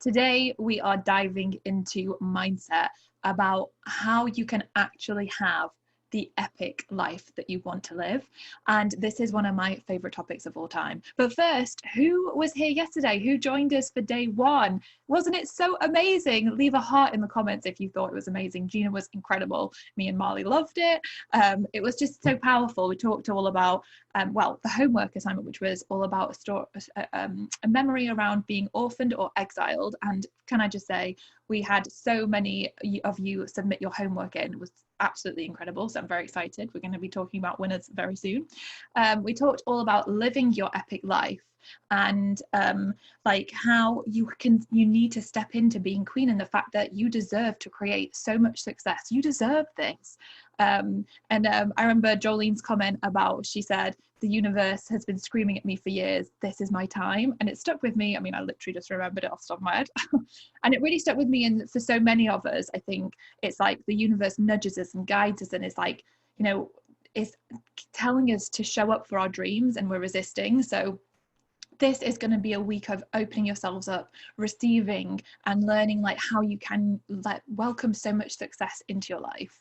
Today, we are diving into mindset about how you can actually have the epic life that you want to live. And this is one of my favorite topics of all time. But first, who was here yesterday? Who joined us for day one? Wasn't it so amazing? Leave a heart in the comments if you thought it was amazing. Gina was incredible. Me and Marley loved it. It was just so powerful. We talked all about, the homework assignment, which was all about a memory around being orphaned or exiled. And can I just say, we had so many of you submit your homework in. It was absolutely incredible. So I'm very excited. We're going to be talking about winners very soon. We talked all about living your epic life and like how you need to step into being queen, and the fact that you deserve to create so much success. You deserve this. I remember Jolene's comment about, she said, the universe has been screaming at me for years, this is my time. And it stuck with me. I mean, I literally just remembered it off the top of my head. And it really stuck with me. And for so many of us, I think it's like the universe nudges us and guides us, and it's like, you know, it's telling us to show up for our dreams, and we're resisting. So this is going to be a week of opening yourselves up, receiving, and learning like how you can welcome so much success into your life.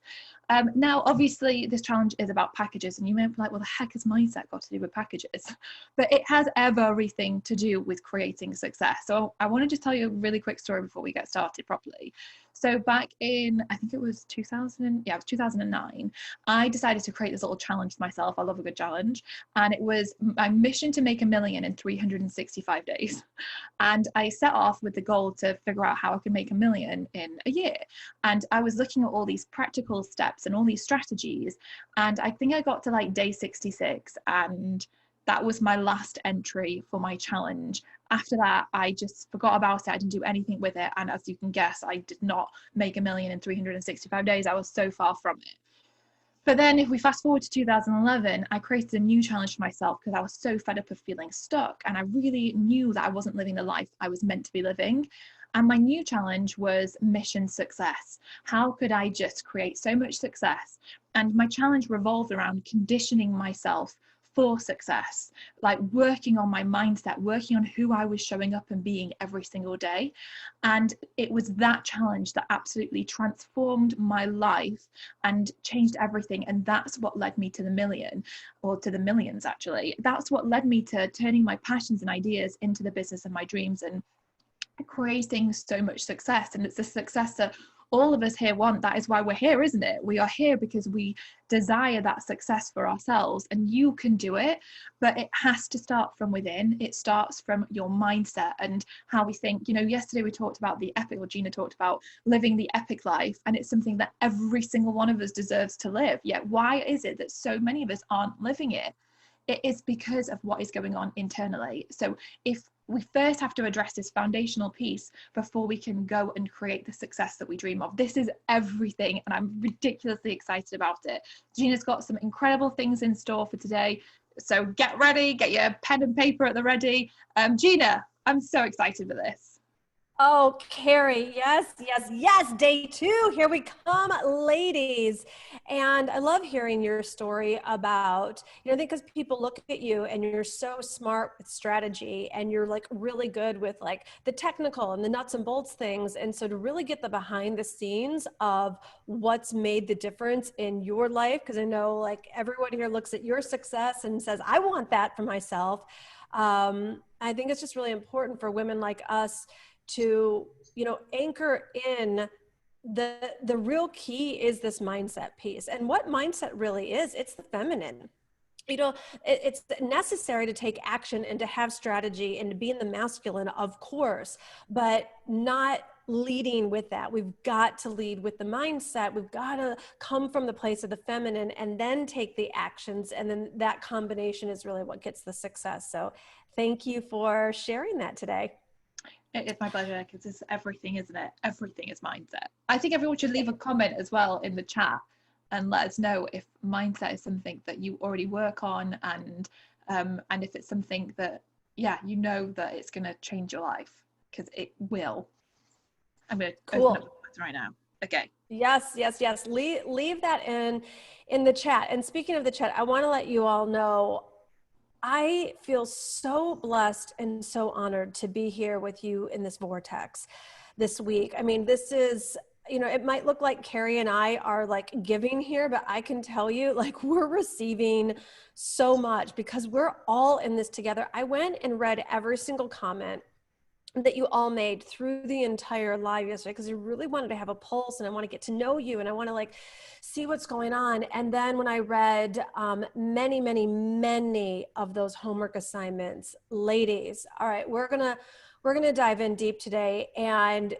Now, obviously, this challenge is about packages, and you may be like, well, the heck has mindset got to do with packages? But it has everything to do with creating success. So I want to just tell you a really quick story before we get started properly. So back in, I think it was 2009, I decided to create this little challenge for myself. I love a good challenge. And it was my mission to make $1 million in 365 days. And I set off with the goal to figure out how I could make $1 million in a year. And I was looking at all these practical steps and all these strategies. And I think I got to like day 66, and that was my last entry for my challenge. After that, I just forgot about it. I didn't do anything with it. And as you can guess, I did not make $1 million in 365 days. I was so far from it. But then if we fast forward to 2011, I created a new challenge for myself because I was so fed up of feeling stuck. And I really knew that I wasn't living the life I was meant to be living. And my new challenge was mission success. How could I just create so much success? And my challenge revolved around conditioning myself for success, like working on my mindset, working on who I was showing up and being every single day. And it was that challenge that absolutely transformed my life and changed everything. And that's what led me to the million, or to the millions, actually. That's what led me to turning my passions and ideas into the business of my dreams and creating so much success. And it's a success that all of us here want. That is why we're here, isn't it? We are here because we desire that success for ourselves, and you can do it, but it has to start from within. It starts from your mindset and how we think. You know, yesterday we talked about the epic, or Gina talked about living the epic life, and it's something that every single one of us deserves to live. Yet why is it that so many of us aren't living it? It is because of what is going on internally. So if we first have to address this foundational piece before we can go and create the success that we dream of. This is everything, and I'm ridiculously excited about it. Gina's got some incredible things in store for today. So get ready, get your pen and paper at the ready. Gina, I'm so excited for this. Oh, Carrie, yes. Day 2, here we come, ladies. And I love hearing your story about, I think because people look at you and you're so smart with strategy, and you're like really good with like the technical and the nuts and bolts things. And so to really get the behind the scenes of what's made the difference in your life, because I know like everyone here looks at your success and says, I want that for myself. I think it's just really important for women like us to, anchor in the real key is this mindset piece. And what mindset really is, it's the feminine. It's necessary to take action and to have strategy and to be in the masculine, of course, but not leading with that. We've got to lead with the mindset. We've got to come from the place of the feminine and then take the actions. And then that combination is really what gets the success. So thank you for sharing that today. It's my pleasure, because it's everything, isn't it? Everything is mindset. I think everyone should leave a comment as well in the chat and let us know if mindset is something that you already work on, and if it's something that, you know that it's going to change your life, because it will. I'm going to open up the right now. Okay. Yes. Leave that in the chat. And speaking of the chat, I want to let you all know, I feel so blessed and so honored to be here with you in this vortex this week. I mean, this is, it might look like Carrie and I are like giving here, but I can tell you, like, we're receiving so much because we're all in this together. I went and read every single comment that you all made through the entire live yesterday because I really wanted to have a pulse and I want to get to know you and I want to like see what's going on. And then when I read many of those homework assignments, ladies, all right, we're gonna dive in deep today, and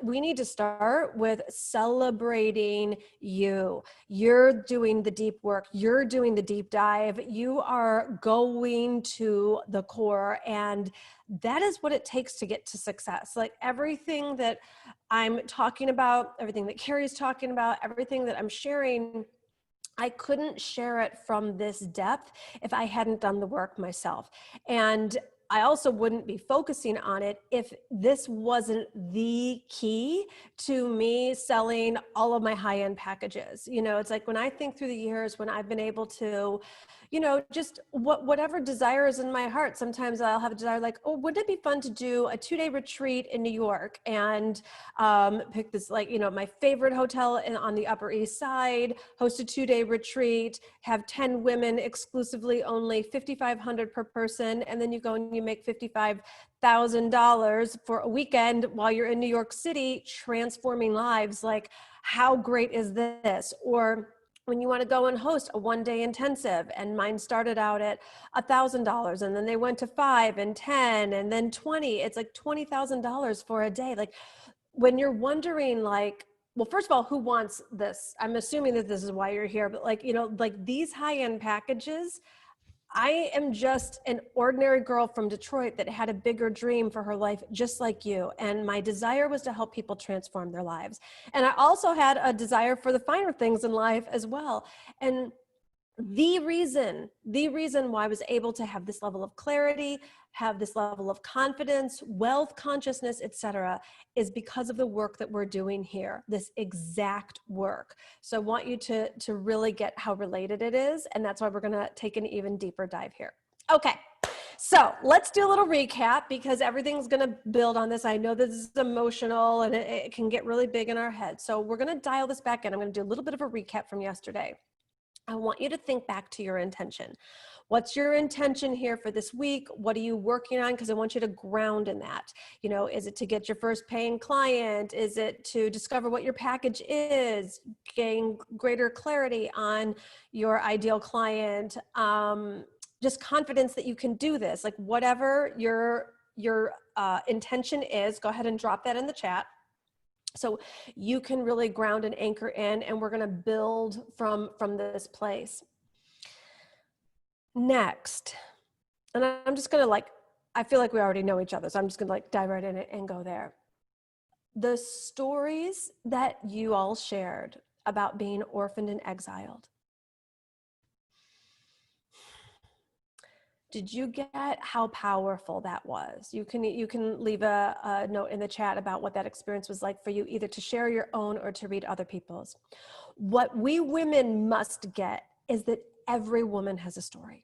we need to start with celebrating you. You're doing the deep work. You're doing the deep dive. You are going to the core, and that is what it takes to get to success. Like everything that I'm talking about, everything that Carrie's talking about, everything that I'm sharing, I couldn't share it from this depth if I hadn't done the work myself. And I also wouldn't be focusing on it if this wasn't the key to me selling all of my high-end packages. It's like when I think through the years when I've been able to, just whatever desire is in my heart. Sometimes I'll have a desire like, oh, wouldn't it be fun to do a 2-day retreat in New York and pick this, like, my favorite hotel on the Upper East Side, host a 2-day retreat, have 10 women exclusively, only $5,500 per person. And then you go and you make $55,000 for a weekend while you're in New York City, transforming lives. Like, how great is this? Or when you want to go and host a 1-day intensive, and mine started out at $1,000 and then they went to 5 and 10 and then 20, it's like $20,000 for a day. Like when you're wondering, like, well, first of all, who wants this? I'm assuming that this is why you're here, but like, like these high-end packages, I am just an ordinary girl from Detroit that had a bigger dream for her life, just like you. And my desire was to help people transform their lives. And I also had a desire for the finer things in life as well. And the reason why I was able to have this level of clarity, have this level of confidence, wealth, consciousness, etc., is because of the work that we're doing here, this exact work. So I want you to really get how related it is, and that's why we're gonna take an even deeper dive here. Okay, so let's do a little recap because everything's gonna build on this. I know this is emotional and it can get really big in our head. So we're gonna dial this back in. I'm gonna do a little bit of a recap from yesterday. I want you to think back to your intention. What's your intention here for this week? What are you working on? Because I want you to ground in that. Is it to get your first paying client? Is it to discover what your package is? Gain greater clarity on your ideal client? Just confidence that you can do this. Like whatever your intention is, go ahead and drop that in the chat. So you can really ground and anchor in, and we're going to build from this place. Next, and I'm just going to I feel like we already know each other, so I'm just going to dive right in and go there. The stories that you all shared about being orphaned and exiled. Did you get how powerful that was? You can leave a note in the chat about what that experience was like for you, either to share your own or to read other people's. What we women must get is that every woman has a story.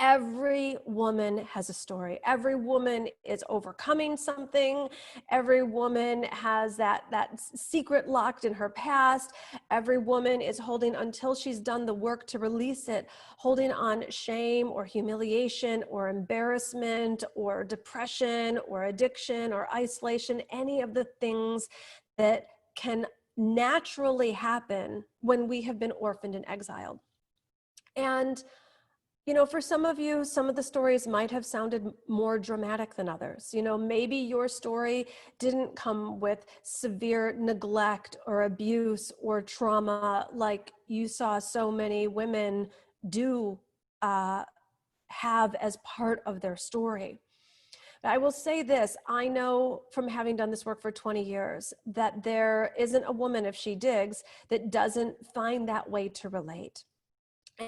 Every woman has a story. Every woman is overcoming something. Every woman has that secret locked in her past. Every woman is holding, until she's done the work to release it, holding on shame or humiliation or embarrassment or depression or addiction or isolation, any of the things that can naturally happen when we have been orphaned and exiled. And for some of you, some of the stories might have sounded more dramatic than others. Maybe your story didn't come with severe neglect or abuse or trauma like you saw so many women do have as part of their story. But I will say this, I know from having done this work for 20 years that there isn't a woman, if she digs, that doesn't find that way to relate.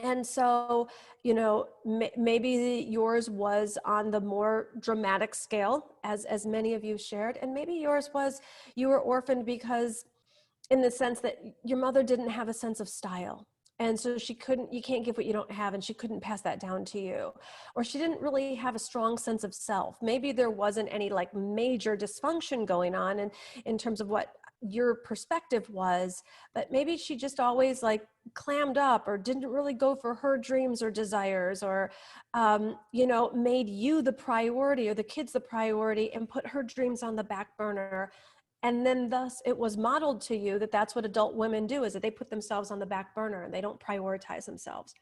And so, maybe yours was on the more dramatic scale, as many of you shared, and maybe yours was you were orphaned because, in the sense that your mother didn't have a sense of style, And so you can't give what you don't have, and she couldn't pass that down to you. Or she didn't really have a strong sense of self. Maybe there wasn't any like major dysfunction going on in terms of what your perspective was, but maybe she just always like clammed up or didn't really go for her dreams or desires, or, made you the priority or the kids the priority and put her dreams on the back burner. And then thus it was modeled to you that that's what adult women do, is that they put themselves on the back burner and they don't prioritize themselves.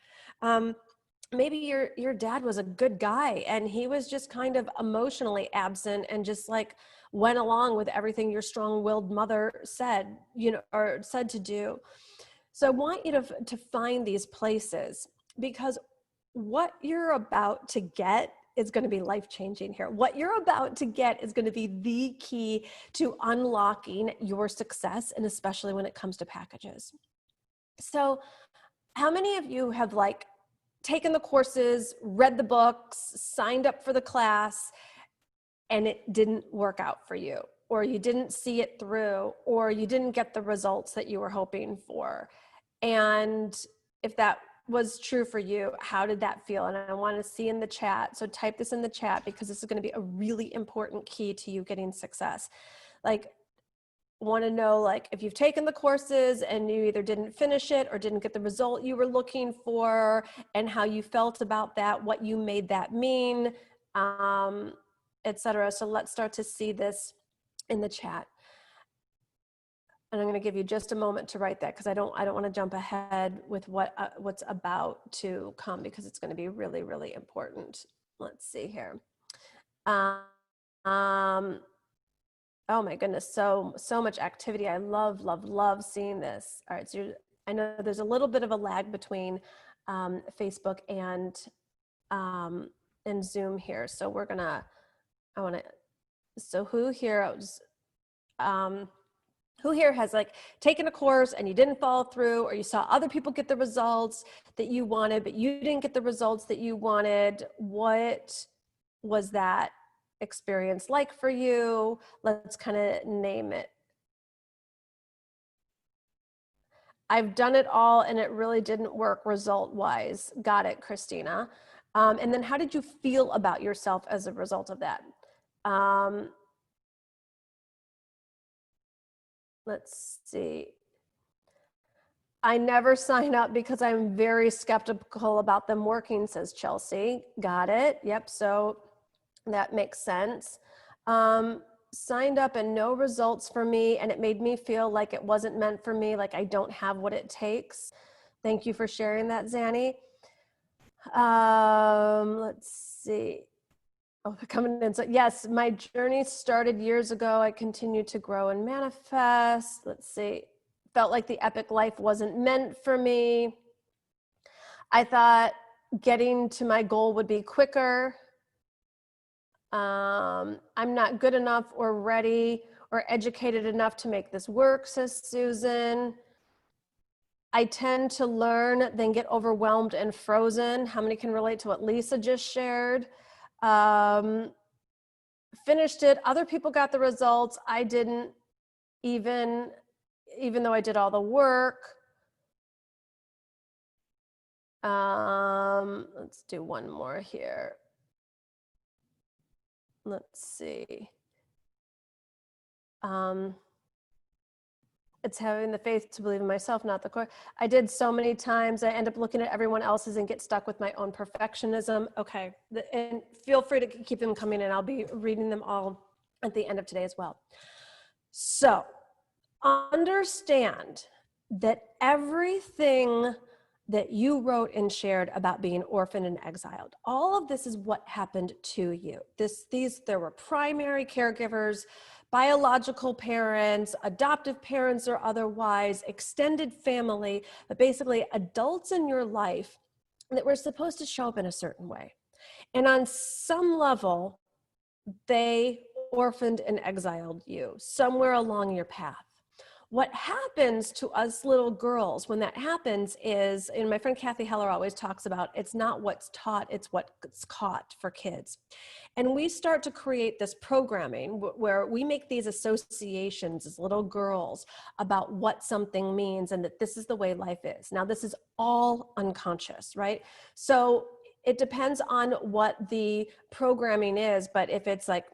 Maybe your dad was a good guy and he was just kind of emotionally absent and just like went along with everything your strong-willed mother said, or said to do. So I want you to find these places, because what you're about to get is going to be life-changing here. What you're about to get is going to be the key to unlocking your success, and especially when it comes to packages. So how many of you have like taken the courses, read the books, signed up for the class, and it didn't work out for you, or you didn't see it through, or you didn't get the results that you were hoping for? And if that was true for you, how did that feel? And I want to see in the chat. So type this in the chat, because this is going to be a really important key to you getting success. Like, want to know, like, if you've taken the courses and you either didn't finish it or didn't get the result you were looking for, and how you felt about that, what you made that mean, etc. So let's start to see this in the chat. And I'm going to give you just a moment to write that, because I don't want to jump ahead with what's about to come, because it's going to be really, really important. Let's see here. Oh my goodness, so much activity. I love seeing this. All right, so I know there's a little bit of a lag between Facebook and Zoom here. So who here has like taken a course and you didn't follow through, or you saw other people get the results that you wanted, but you didn't get the results that you wanted? What was that experience like for you? Let's kind of name it. I've done it all and it really didn't work result-wise. Got it, Christina. And then how did you feel about yourself as a result of that? Let's see. I never sign up because I'm very skeptical about them working, says Chelsea. Got it. Yep. So that makes sense. Signed up and no results for me, and it made me feel like it wasn't meant for me, like I don't have what it takes. Thank you for sharing that, Zanny. Let's see. Oh, they're coming in. So yes, my journey started years ago. I continued to grow and manifest. Let's see. Felt like the epic life wasn't meant for me. I thought getting to my goal would be quicker. I'm not good enough or ready or educated enough to make this work, says Susan. I tend to learn, then get overwhelmed and frozen. How many can relate to what Lisa just shared? Finished it. Other people got the results. I didn't, even though I did all the work. Let's do one more here. Let's see. It's having the faith to believe in myself, not the core. I did so many times. I end up looking at everyone else's and get stuck with my own perfectionism. Okay, and feel free to keep them coming in. I'll be reading them all at the end of today as well. So understand that everything that you wrote and shared about being orphaned and exiled, all of this is what happened to you. There were primary caregivers, biological parents, adoptive parents or otherwise, extended family, but basically adults in your life that were supposed to show up in a certain way. And on some level, they orphaned and exiled you somewhere along your path. What happens to us little girls when that happens is, and my friend Kathy Heller always talks about, it's not what's taught, it's what's caught for kids. And we start to create this programming where we make these associations as little girls about what something means and that this is the way life is. Now, this is all unconscious, right? So it depends on what the programming is, but if it's like,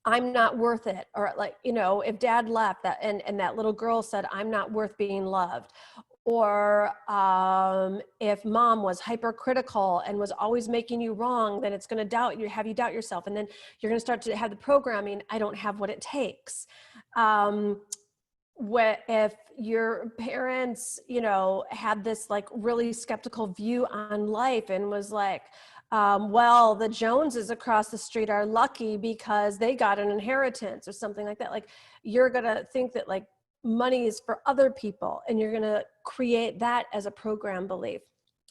I'm not worth it, or like, you know, if dad left that and that little girl said, I'm not worth being loved, or if mom was hypercritical and was always making you wrong, then it's going to have you doubt yourself. And then you're going to start to have the programming, I don't have what it takes. If your parents, you know, had this like really skeptical view on life and was like, well, the Joneses across the street are lucky because they got an inheritance or something like that. Like, you're going to think that like money is for other people, and you're going to create that as a program belief.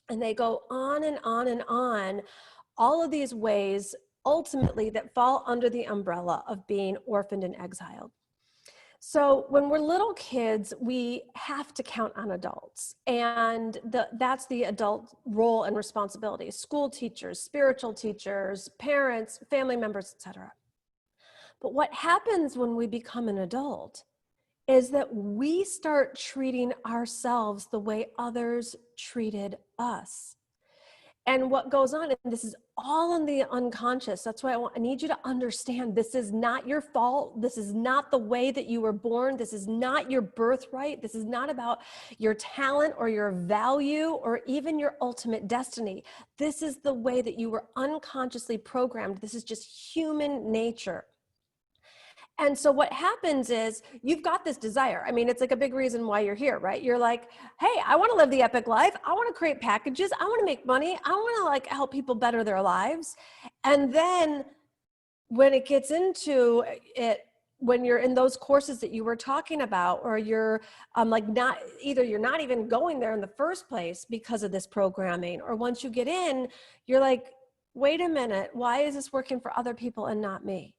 And they go on and on and on, all of these ways ultimately that fall under the umbrella of being orphaned and exiled. So when we're little kids, we have to count on adults, and that's the adult role and responsibility: school teachers, spiritual teachers, parents, family members, etc. But what happens when we become an adult is that we start treating ourselves the way others treated us. And what goes on, and this is all in the unconscious. That's why I need you to understand, this is not your fault. This is not the way that you were born. This is not your birthright. This is not about your talent or your value or even your ultimate destiny. This is the way that you were unconsciously programmed. This is just human nature. And so what happens is you've got this desire. I mean, it's like a big reason why you're here, right? You're like, hey, I want to live the epic life. I want to create packages. I want to make money. I want to like help people better their lives. And then when it gets into it, when you're in those courses that you were talking about, or you're like you're not even going there in the first place because of this programming, or once you get in, you're like, wait a minute, why is this working for other people and not me?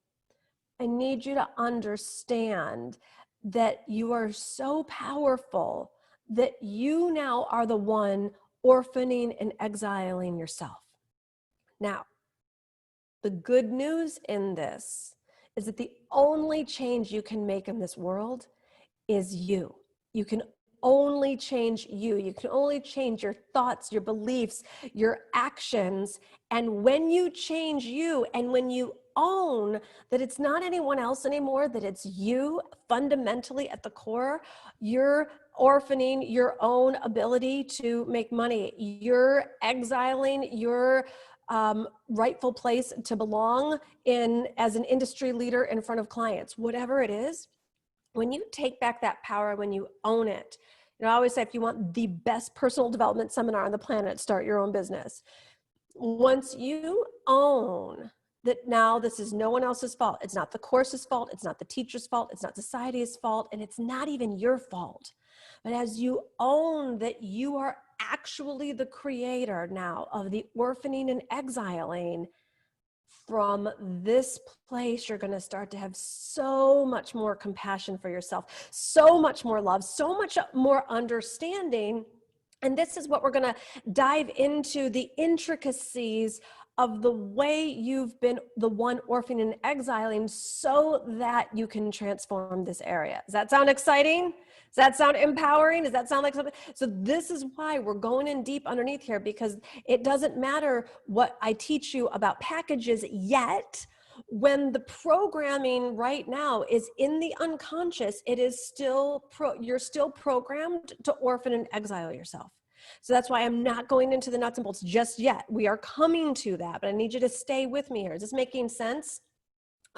I need you to understand that you are so powerful that you now are the one orphaning and exiling yourself. Now, the good news in this is that the only change you can make in this world is you. You can only change you. You can only change your thoughts, your beliefs, your actions. And when you change you, and when you own that it's not anyone else anymore, that it's you fundamentally at the core, you're orphaning your own ability to make money. You're exiling your rightful place to belong in as an industry leader in front of clients, whatever it is. When you take back that power, when you own it, you know, I always say, if you want the best personal development seminar on the planet, start your own business. Once you own that now this is no one else's fault. It's not the course's fault. It's not the teacher's fault. It's not society's fault. And it's not even your fault. But as you own that you are actually the creator now of the orphaning and exiling, from this place, you're going to start to have so much more compassion for yourself, so much more love, so much more understanding. And this is what we're going to dive into, the intricacies of the way you've been the one orphaning and exiling so that you can transform this area. Does that sound exciting? Does that sound empowering? Does that sound like something? So this is why we're going in deep underneath here, because it doesn't matter what I teach you about packages yet. When the programming right now is in the unconscious, it is still you're still programmed to orphan and exile yourself. So that's why I'm not going into the nuts and bolts just yet. We are coming to that, but I need you to stay with me here. Is this making sense?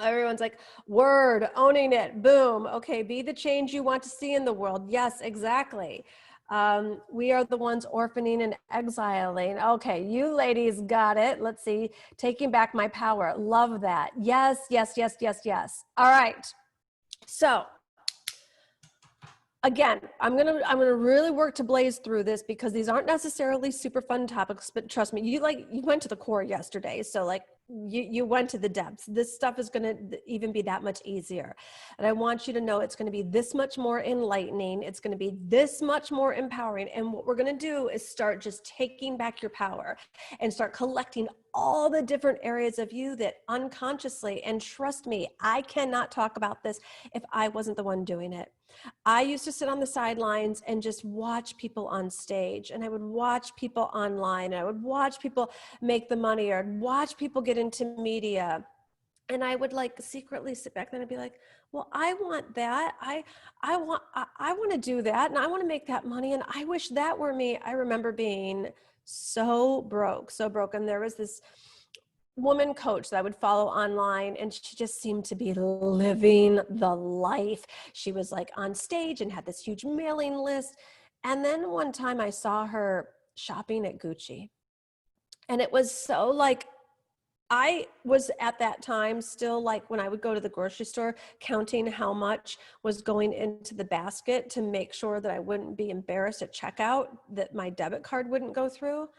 Everyone's like, word, owning it, boom. Okay, be the change you want to see in the world. Yes, exactly. We are the ones orphaning and exiling. Okay, you ladies got it. Let's see. Taking back my power. Love that. Yes, yes, yes, yes, yes. All right. So again, I'm gonna really work to blaze through this, because these aren't necessarily super fun topics, but trust me, you went to the core yesterday. So like, you went to the depths. This stuff is going to even be that much easier. And I want you to know it's going to be this much more enlightening. It's going to be this much more empowering. And what we're going to do is start just taking back your power and start collecting all the different areas of you that unconsciously, and trust me, I cannot talk about this if I wasn't the one doing it. I used to sit on the sidelines and just watch people on stage, and I would watch people online, and I would watch people make the money, or I'd watch people get into media. And I would like secretly sit back there and be like, well, I want that. I want to do that. And I want to make that money. And I wish that were me. I remember being so broke. And there was this woman coach that I would follow online, and she just seemed to be living the life. She was like on stage and had this huge mailing list. And then one time I saw her shopping at Gucci. And it was so like, I was at that time still like when I would go to the grocery store, counting how much was going into the basket to make sure that I wouldn't be embarrassed at checkout, that my debit card wouldn't go through.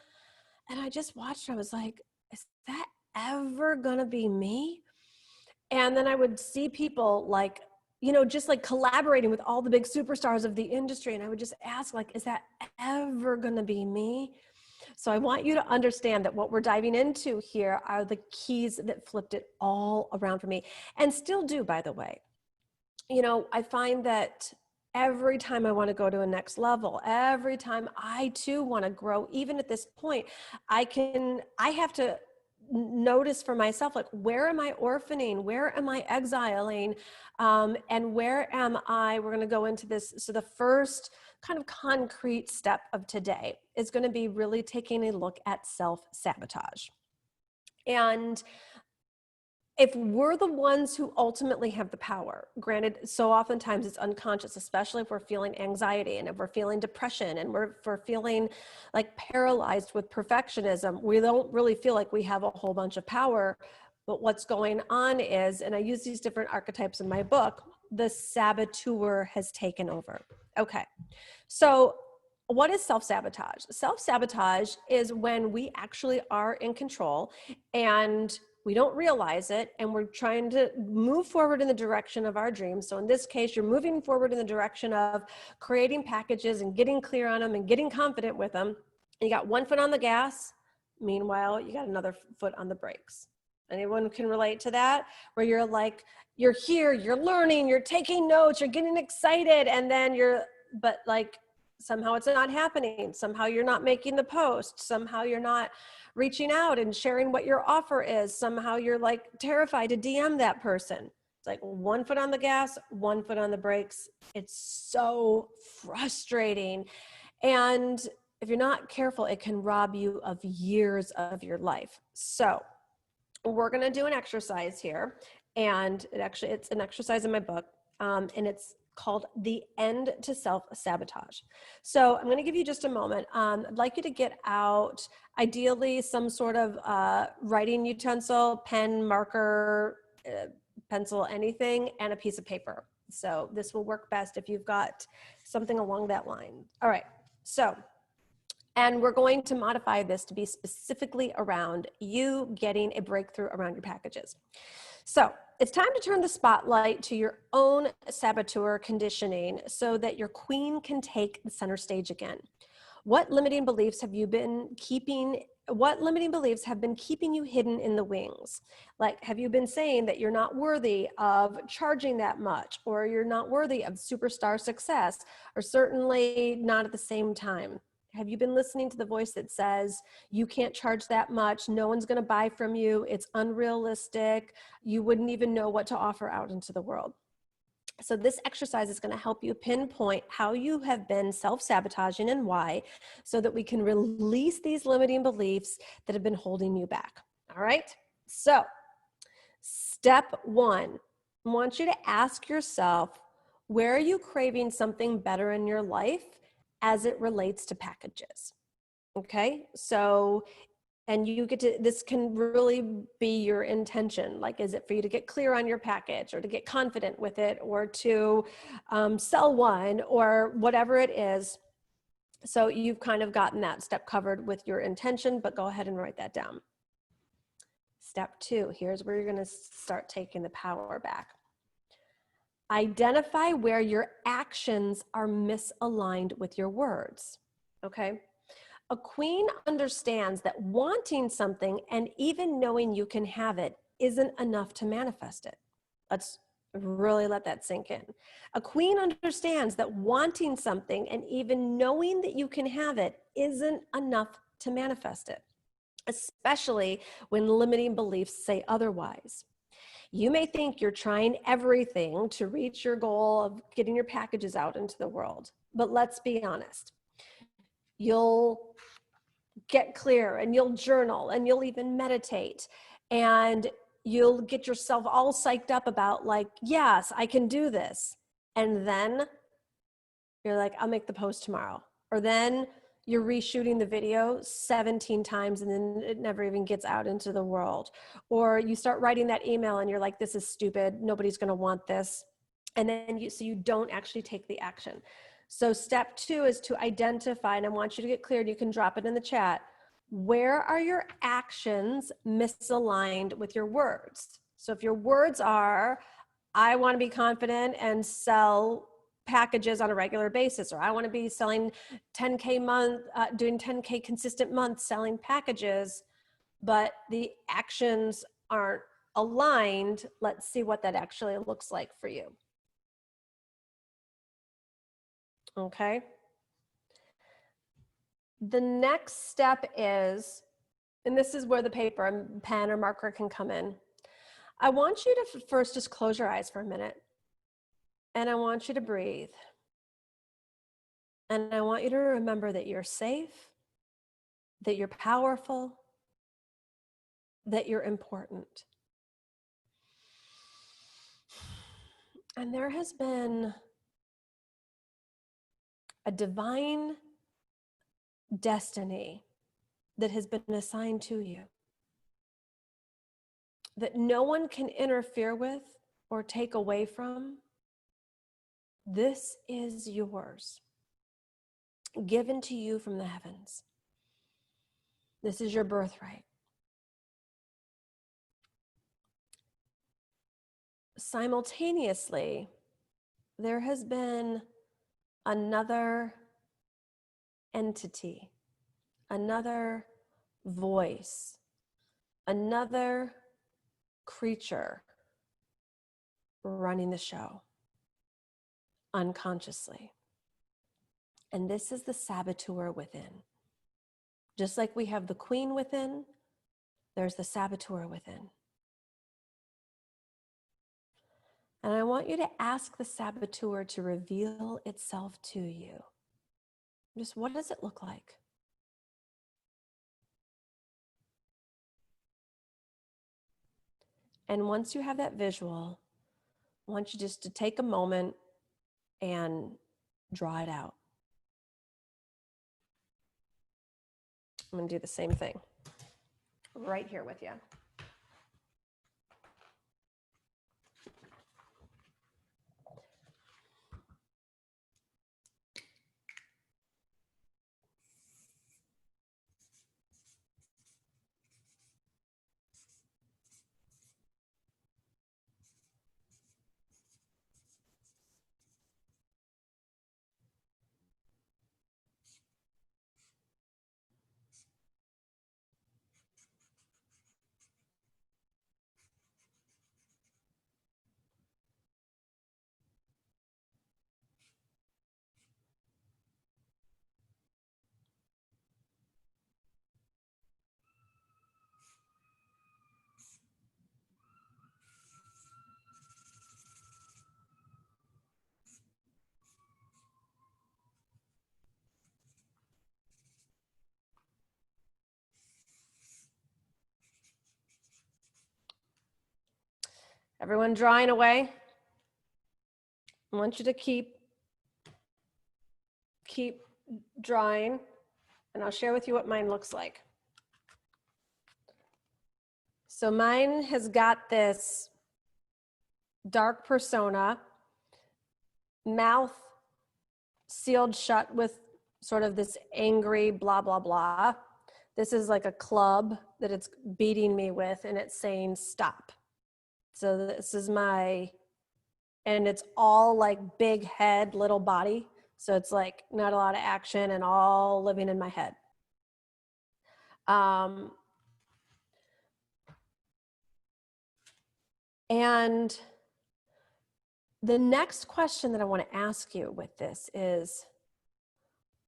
And I just watched, I was like, is that ever gonna be me? And then I would see people like, just like collaborating with all the big superstars of the industry. And I would just ask, like, is that ever gonna be me? So I want you to understand that what we're diving into here are the keys that flipped it all around for me, and still do, by the way. I find that every time I want to go to a next level, every time I too want to grow, even at this point, I have to notice for myself, like, where am I orphaning? Where am I exiling? And where am I, we're going to go into this. So the first kind of concrete step of today is going to be really taking a look at self-sabotage. And if we're the ones who ultimately have the power, granted, so oftentimes it's unconscious, especially if we're feeling anxiety and if we're feeling depression and if we're feeling like paralyzed with perfectionism, we don't really feel like we have a whole bunch of power. But what's going on is, and I use these different archetypes in my book, the saboteur has taken over. Okay, so what is self-sabotage? Self-sabotage is when we actually are in control and we don't realize it, and we're trying to move forward in the direction of our dreams. So in this case, you're moving forward in the direction of creating packages and getting clear on them and getting confident with them. And you got one foot on the gas. Meanwhile, you got another foot on the brakes. Anyone can relate to that? Where you're like, you're here, you're learning, you're taking notes, you're getting excited, and then but like, somehow it's not happening. Somehow you're not making the post. Somehow you're not reaching out and sharing what your offer is. Somehow you're like terrified to DM that person. It's like one foot on the gas, one foot on the brakes. It's so frustrating. And if you're not careful, it can rob you of years of your life. So we're going to do an exercise here. And it's an exercise in my book. And it's called the end to self-sabotage. So I'm going to give you just a moment. I'd like you to get out, ideally, some sort of writing utensil, pen, marker, pencil, anything, and a piece of paper. So this will work best if you've got something along that line. All right. So, and we're going to modify this to be specifically around you getting a breakthrough around your packages. So it's time to turn the spotlight to your own saboteur conditioning so that your queen can take the center stage again. What limiting beliefs have been keeping you hidden in the wings? Like, have you been saying that you're not worthy of charging that much, or you're not worthy of superstar success, or certainly not at the same time? Have you been listening to the voice that says, you can't charge that much, no one's going to buy from you, it's unrealistic, you wouldn't even know what to offer out into the world? So this exercise is going to help you pinpoint how you have been self-sabotaging and why, so that we can release these limiting beliefs that have been holding you back. All right? So step one, I want you to ask yourself, where are you craving something better in your life as it relates to packages? Okay, so, and you get to, this can really be your intention. Like, is it for you to get clear on your package, or to get confident with it, or to sell one, or whatever it is? So you've kind of gotten that step covered with your intention, but go ahead and write that down. Step 2, here's where you're going to start taking the power back. Identify where your actions are misaligned with your words. Okay? A queen understands that wanting something and even knowing you can have it isn't enough to manifest it. Let's really let that sink in. A queen understands that wanting something and even knowing that you can have it isn't enough to manifest it, especially when limiting beliefs say otherwise. You may think you're trying everything to reach your goal of getting your packages out into the world, but let's be honest. You'll get clear and you'll journal and you'll even meditate and you'll get yourself all psyched up about like, yes, I can do this. And then you're like, I'll make the post tomorrow. Or then you're reshooting the video 17 times and then it never even gets out into the world. Or you start writing that email and you're like, this is stupid. Nobody's going to want this. And then so you don't actually take the action. So step 2 is to identify, and I want you to get clear, and you can drop it in the chat. Where are your actions misaligned with your words? So if your words are, I want to be confident and sell packages on a regular basis, or I want to be selling 10K month, doing 10K consistent months selling packages, but the actions aren't aligned, let's see what that actually looks like for you. Okay. The next step is, and this is where the paper and pen or marker can come in. I want you to first just close your eyes for a minute. And I want you to breathe. And I want you to remember that you're safe, that you're powerful, that you're important. And there has been a divine destiny that has been assigned to you that no one can interfere with or take away from. This is yours, given to you from the heavens. This is your birthright. Simultaneously, there has been another entity, another voice, another creature running the show unconsciously. And this is the saboteur within. Just like we have the queen within, there's the saboteur within. And I want you to ask the saboteur to reveal itself to you. Just what does it look like? And once you have that visual, I want you just to take a moment and draw it out. I'm going to do the same thing right here with you. Everyone drawing away. I want you to keep drawing, and I'll share with you what mine looks like. So mine has got this dark persona, mouth sealed shut with sort of this angry blah, blah, blah. This is like a club that it's beating me with, and it's saying stop. So this is and it's all like big head, little body. So it's like not a lot of action and all living in my head. And the next question that I want to ask you with this is,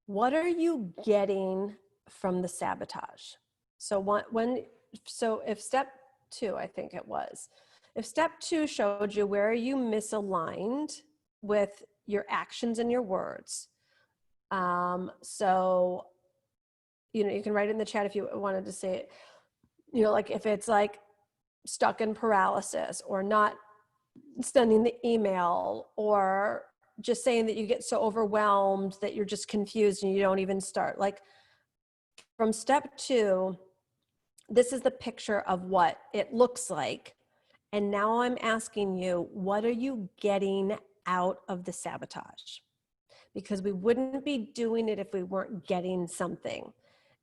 what are you getting from the sabotage? So if step 2, I think it was, if step 2 showed you where are you misaligned with your actions and your words. So, you can write it in the chat if you wanted to say it, like if it's like stuck in paralysis or not sending the email or just saying that you get so overwhelmed that you're just confused and you don't even start. Like from step 2, this is the picture of what it looks like. And now I'm asking you, what are you getting out of the sabotage? Because we wouldn't be doing it if we weren't getting something.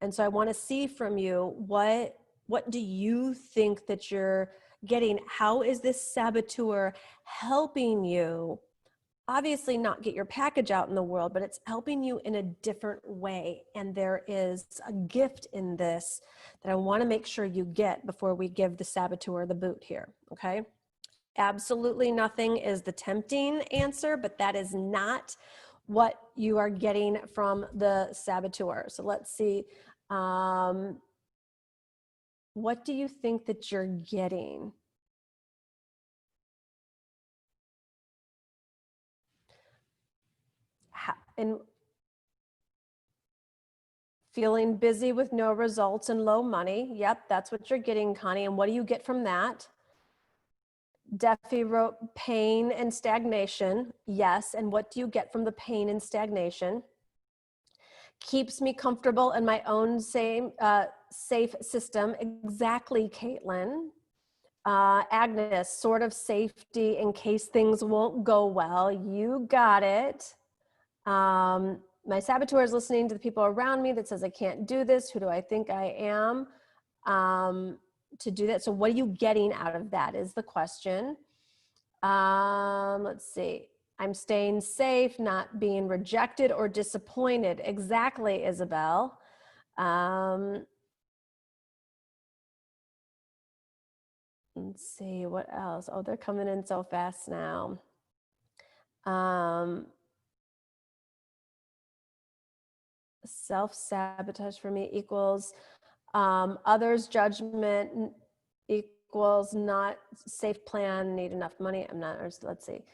And so I want to see from you, what do you think that you're getting? How is this saboteur helping you? Obviously not get your package out in the world, but it's helping you in a different way. And there is a gift in this that I want to make sure you get before we give the saboteur the boot here, okay? Absolutely nothing is the tempting answer, but that is not what you are getting from the saboteur. So let's see. What do you think that you're getting? And feeling busy with no results and low money. Yep, that's what you're getting, Connie. And what do you get from that? Duffy wrote pain and stagnation. Yes. And what do you get from the pain and stagnation? Keeps me comfortable in my own safe system. Exactly, Caitlin. Agnes, sort of safety in case things won't go well. You got it. My saboteur is listening to the people around me that says I can't do this. Who do I think I am to do that? So what are you getting out of that is the question. Let's see. I'm staying safe, not being rejected or disappointed. Exactly, Isabel. Let's see, what else? Oh, they're coming in so fast now. Self-sabotage for me equals others' judgment equals not safe plan, need enough money. I'm not, let's see.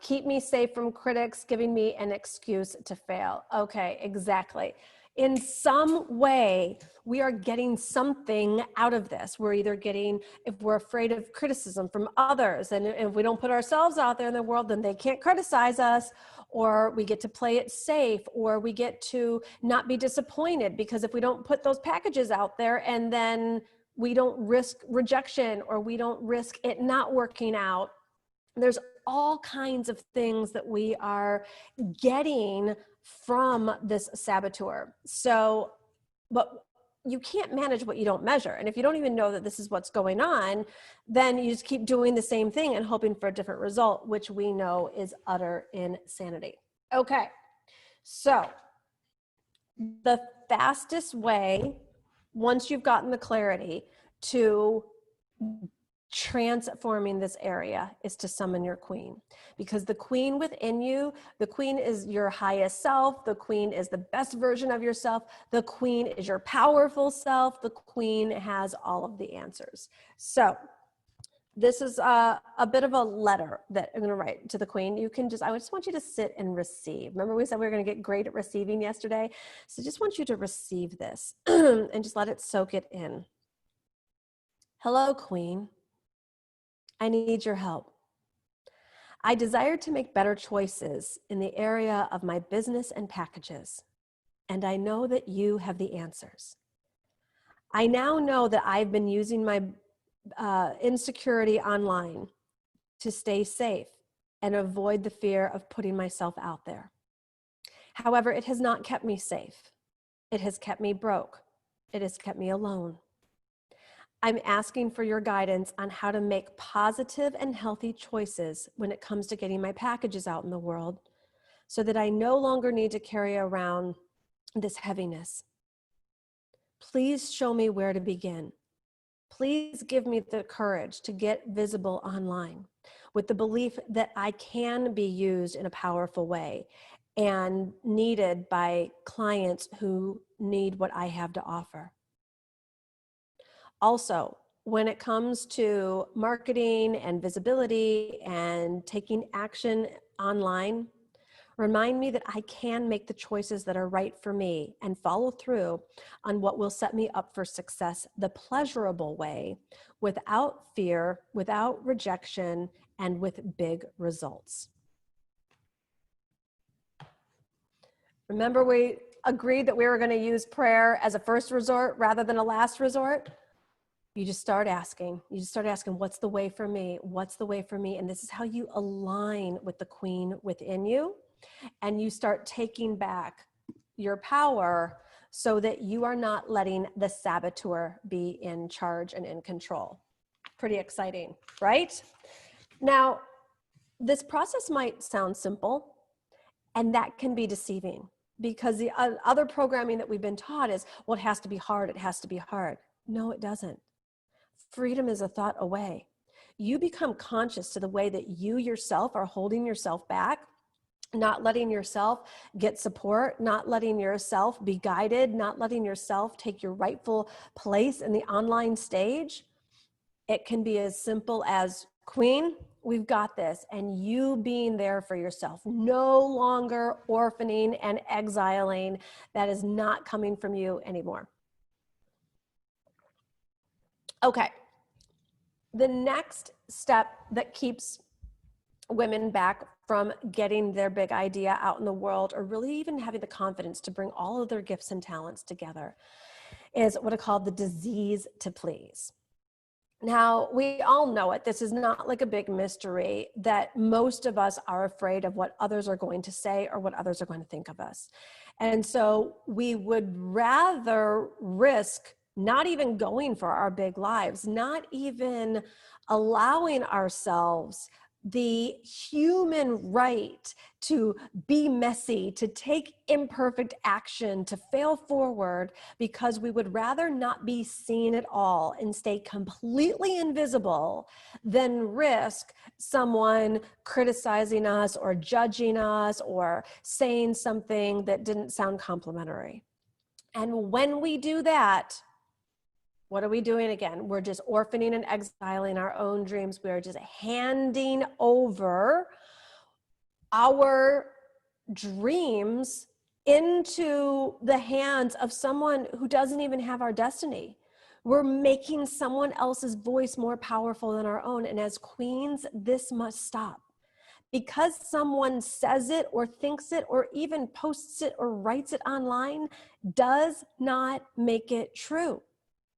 Keep me safe from critics, giving me an excuse to fail. Okay, exactly. In some way, we are getting something out of this. We're either getting, if we're afraid of criticism from others, and if we don't put ourselves out there in the world, then they can't criticize us, or we get to play it safe, or we get to not be disappointed, because if we don't put those packages out there and then we don't risk rejection or we don't risk it not working out, there's all kinds of things that we are getting from this saboteur. So, but you can't manage what you don't measure. And if you don't even know that this is what's going on, then you just keep doing the same thing and hoping for a different result, which we know is utter insanity. Okay, so the fastest way, once you've gotten the clarity to transforming this area, is to summon your queen, because the queen within you, the queen is your highest self. The queen is the best version of yourself. The queen is your powerful self. The queen has all of the answers. So this is a bit of a letter that I'm going to write to the queen. You can I just want you to sit and receive. Remember we said we were going to get great at receiving yesterday? So just want you to receive this and just let it soak it in. Hello, queen. I need your help. I desire to make better choices in the area of my business and packages, and I know that you have the answers. I now know that I've been using my insecurity online to stay safe and avoid the fear of putting myself out there. However, it has not kept me safe. It has kept me broke It has kept me alone. I'm asking for your guidance on how to make positive and healthy choices when it comes to getting my packages out in the world, so that I no longer need to carry around this heaviness. Please show me where to begin. Please give me the courage to get visible online with the belief that I can be used in a powerful way and needed by clients who need what I have to offer. Also, when it comes to marketing and visibility and taking action online, remind me that I can make the choices that are right for me and follow through on what will set me up for success the pleasurable way, without fear, without rejection, and with big results. Remember, we agreed that we were going to use prayer as a first resort rather than a last resort? You just start asking. You just start asking, what's the way for me? What's the way for me? And this is how you align with the queen within you. And you start taking back your power so that you are not letting the saboteur be in charge and in control. Pretty exciting, right? Now, this process might sound simple, and that can be deceiving, because the other programming that we've been taught is, well, it has to be hard. It has to be hard. No, it doesn't. Freedom is a thought away. You become conscious to the way that you yourself are holding yourself back, not letting yourself get support, not letting yourself be guided, not letting yourself take your rightful place in the online stage. It can be as simple as, Queen, we've got this, and you being there for yourself, no longer orphaning and exiling. That is not coming from you anymore. Okay. The next step that keeps women back from getting their big idea out in the world, or really even having the confidence to bring all of their gifts and talents together, is what I call the disease to please. Now, we all know it. This is not like a big mystery that most of us are afraid of what others are going to say or what others are going to think of us. And so we would rather risk not even going for our big lives, not even allowing ourselves the human right to be messy, to take imperfect action, to fail forward, because we would rather not be seen at all and stay completely invisible than risk someone criticizing us or judging us or saying something that didn't sound complimentary. And when we do that, what are we doing again? We're just orphaning and exiling our own dreams. We are just handing over our dreams into the hands of someone who doesn't even have our destiny. We're making someone else's voice more powerful than our own. And as queens, this must stop. Because someone says it or thinks it or even posts it or writes it online does not make it true.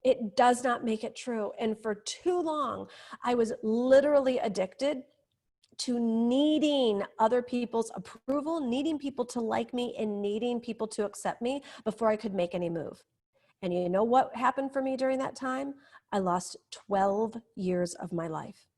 It does not make it true. And for too long, I was literally addicted to needing other people's approval, needing people to like me, and needing people to accept me before I could make any move. And you know what happened for me during that time? I lost 12 years of my life.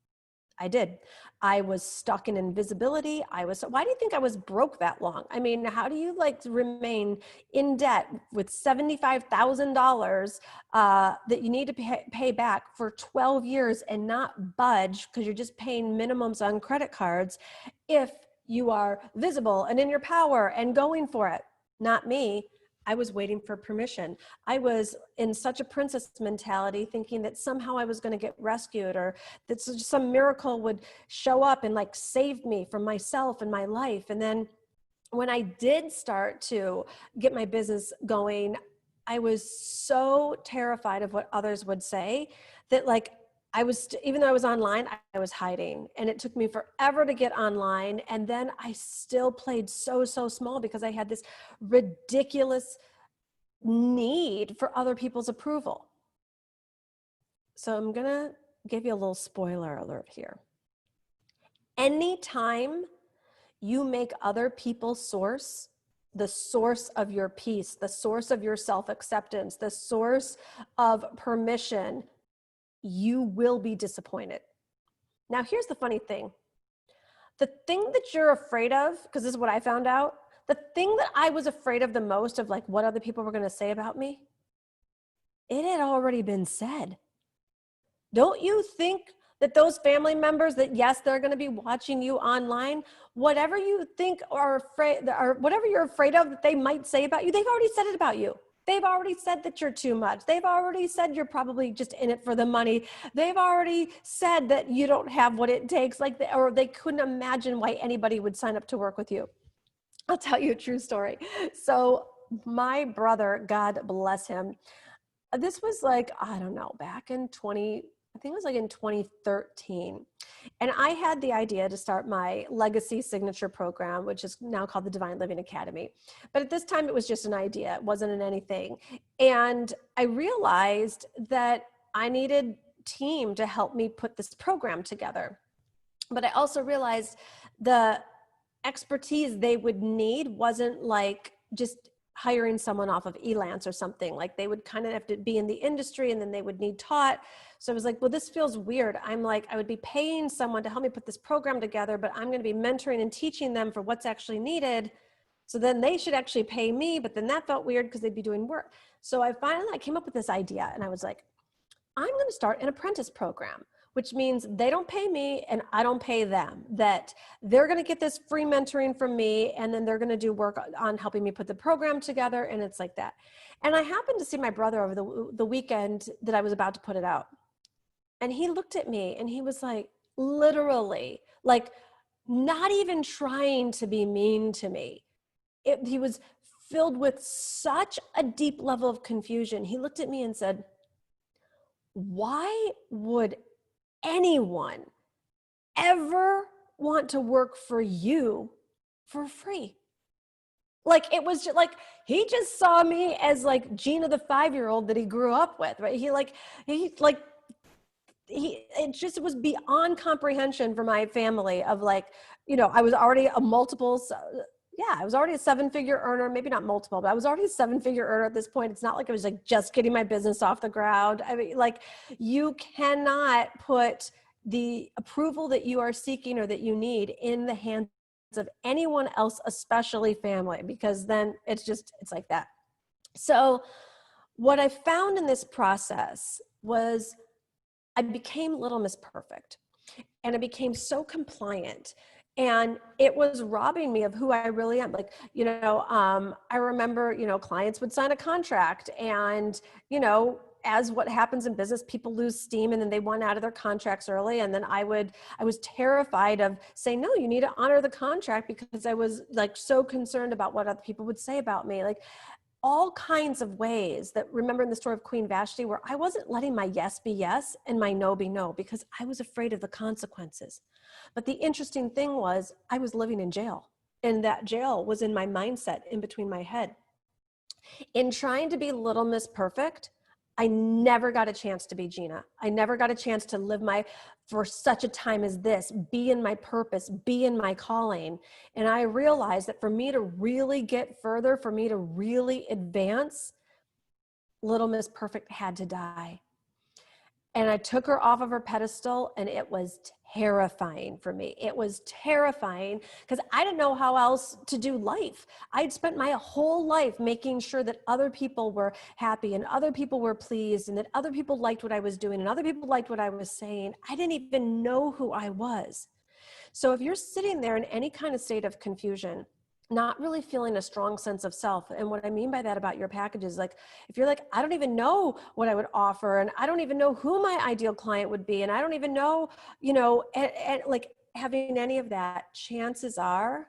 I did. I was stuck in invisibility. Why do you think I was broke that long? I mean, how do you remain in debt with $75,000 that you need to pay back for 12 years and not budge because you're just paying minimums on credit cards if you are visible and in your power and going for it? Not me. I was waiting for permission. I was in such a princess mentality, thinking that somehow I was going to get rescued, or that some miracle would show up and save me from myself and my life. And then when I did start to get my business going, I was so terrified of what others would say that even though I was online, I was hiding, and it took me forever to get online. And then I still played so small because I had this ridiculous need for other people's approval. So I'm going to give you a little spoiler alert here. Anytime you make other people's source the source of your peace, the source of your self-acceptance, the source of permission, you will be disappointed. Now, here's the funny thing. The thing that you're afraid of, because this is what I found out, the thing that I was afraid of the most, of like what other people were going to say about me, it had already been said. Don't you think that those family members that, yes, they're going to be watching you online, whatever you think are afraid, or whatever you're afraid of that they might say about you, they've already said it about you. They've already said that you're too much. They've already said you're probably just in it for the money. They've already said that you don't have what it takes, or they couldn't imagine why anybody would sign up to work with you. I'll tell you a true story. So my brother, God bless him, this was like, I don't know, back in I think it was like in 2013. And I had the idea to start my legacy signature program, which is now called the Divine Living Academy. But at this time, it was just an idea. It wasn't in anything. And I realized that I needed a team to help me put this program together. But I also realized the expertise they would need wasn't like just hiring someone off of Elance or something. Like they would kind of have to be in the industry and then they would need taught. So I was like, well, this feels weird. I'm like, I would be paying someone to help me put this program together, but I'm going to be mentoring and teaching them for what's actually needed. So then they should actually pay me, but then that felt weird because they'd be doing work. So I came up with this idea and I was like, I'm going to start an apprentice program, which means they don't pay me and I don't pay them, that they're going to get this free mentoring from me. And then they're going to do work on helping me put the program together. And it's like that. And I happened to see my brother over the weekend that I was about to put it out. And he looked at me and he was like, literally, like not even trying to be mean to me. He was filled with such a deep level of confusion. He looked at me and said, why would anyone ever want to work for you for free? Like, it was just like, he just saw me as like Gina, the 5-year-old that he grew up with, right? It just was beyond comprehension for my family of like, I was already I was already a 7-figure earner, maybe not multiple, but I was already a 7-figure earner at this point. It's not like I was like just getting my business off the ground. I mean, like, you cannot put the approval that you are seeking or that you need in the hands of anyone else, especially family, because then it's like that. So what I found in this process was I became Little Miss Perfect, and I became so compliant. And it was robbing me of who I really am. Like, I remember, clients would sign a contract and, as what happens in business, people lose steam and then they want out of their contracts early. And then I was terrified of saying, no, you need to honor the contract, because I was like so concerned about what other people would say about me. Like, all kinds of ways that, remember in the story of Queen Vashti, where I wasn't letting my yes be yes and my no be no because I was afraid of the consequences. But the interesting thing was I was living in jail, and that jail was in my mindset, in between my head. In trying to be Little Miss Perfect, I never got a chance to be Gina. I never got a chance to live for such a time as this, be in my purpose, be in my calling. And I realized that for me to really get further, for me to really advance, Little Miss Perfect had to die. And I took her off of her pedestal, and it was terrifying for me. It was terrifying because I didn't know how else to do life. I'd spent my whole life making sure that other people were happy and other people were pleased and that other people liked what I was doing and other people liked what I was saying. I didn't even know who I was. So if you're sitting there in any kind of state of confusion, not really feeling a strong sense of self. And what I mean by that about your packages, like, if you're like, I don't even know what I would offer, and I don't even know who my ideal client would be, and I don't even know, and like having any of that, chances are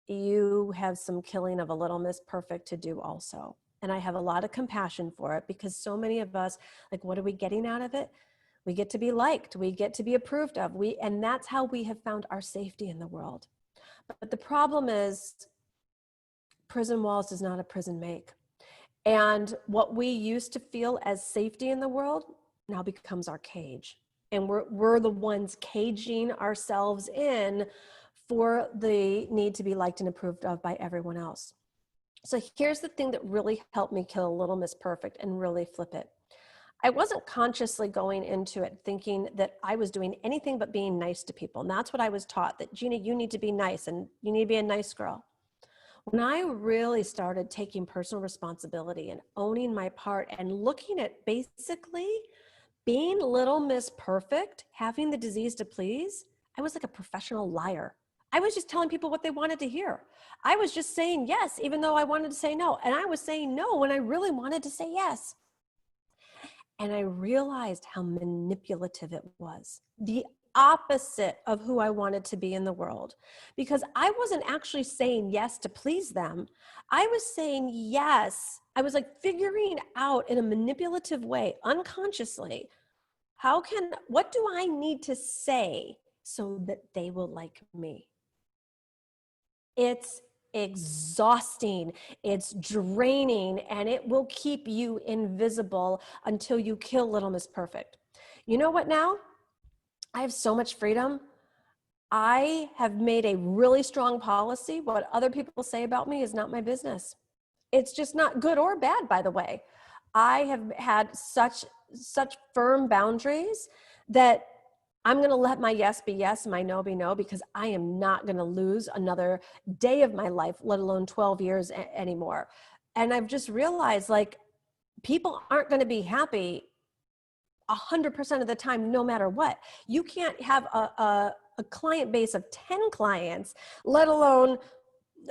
you have some killing of a Little Miss Perfect to do also. And I have a lot of compassion for it, because so many of us, like, what are we getting out of it? We get to be liked, we get to be approved of, and that's how we have found our safety in the world. But the problem is, prison walls does not a prison make. And what we used to feel as safety in the world now becomes our cage. And we're the ones caging ourselves in for the need to be liked and approved of by everyone else. So here's the thing that really helped me kill Little Miss Perfect and really flip it. I wasn't consciously going into it thinking that I was doing anything but being nice to people. And that's what I was taught, that Gina, you need to be nice and you need to be a nice girl. When I really started taking personal responsibility and owning my part and looking at basically being Little Miss Perfect, having the disease to please, I was like a professional liar. I was just telling people what they wanted to hear. I was just saying yes, even though I wanted to say no. And I was saying no when I really wanted to say yes. And I realized how manipulative it was. The opposite of who I wanted to be in the world. Because I wasn't actually saying yes to please them. I was saying yes. I was like figuring out in a manipulative way, unconsciously, what do I need to say so that they will like me? It's exhausting, it's draining, and it will keep you invisible until you kill Little Miss Perfect. You know what now? I have so much freedom. I have made a really strong policy. What other people say about me is not my business. It's just not good or bad, by the way. I have had such firm boundaries that I'm going to let my yes be yes and my no be no, because I am not going to lose another day of my life, let alone 12 years anymore. And I've just realized, like, people aren't going to be happy 100% of the time, no matter what. You can't have a client base of 10 clients, let alone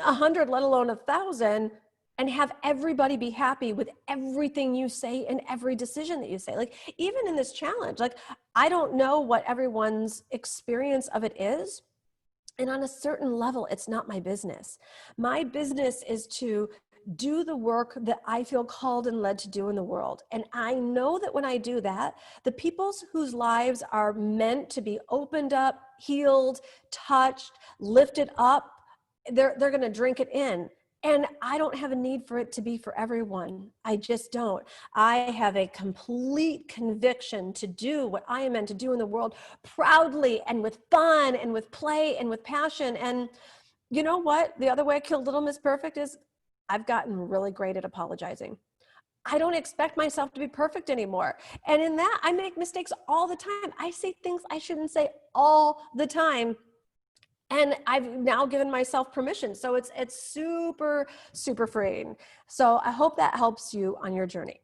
100, let alone 1,000, and have everybody be happy with everything you say and every decision that you say. Like, even in this challenge, like, I don't know what everyone's experience of it is. And on a certain level, it's not my business. My business is to do the work that I feel called and led to do in the world. And I know that when I do that, the people whose lives are meant to be opened up, healed, touched, lifted up, they're going to drink it in. And I don't have a need for it to be for everyone. I just don't. I have a complete conviction to do what I am meant to do in the world proudly and with fun and with play and with passion. And you know what? The other way I killed Little Miss Perfect is I've gotten really great at apologizing. I don't expect myself to be perfect anymore. And in that, I make mistakes all the time. I say things I shouldn't say all the time. And I've now given myself permission. So it's super, super freeing. So I hope that helps you on your journey.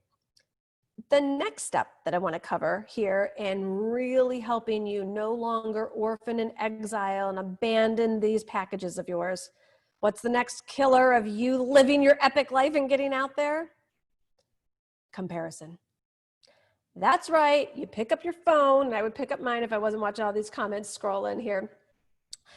The next step that I want to cover here in really helping you no longer orphan and exile and abandon these packages of yours. What's the next killer of you living your epic life and getting out there? Comparison. That's right. You pick up your phone. And I would pick up mine if I wasn't watching all these comments scrolling here.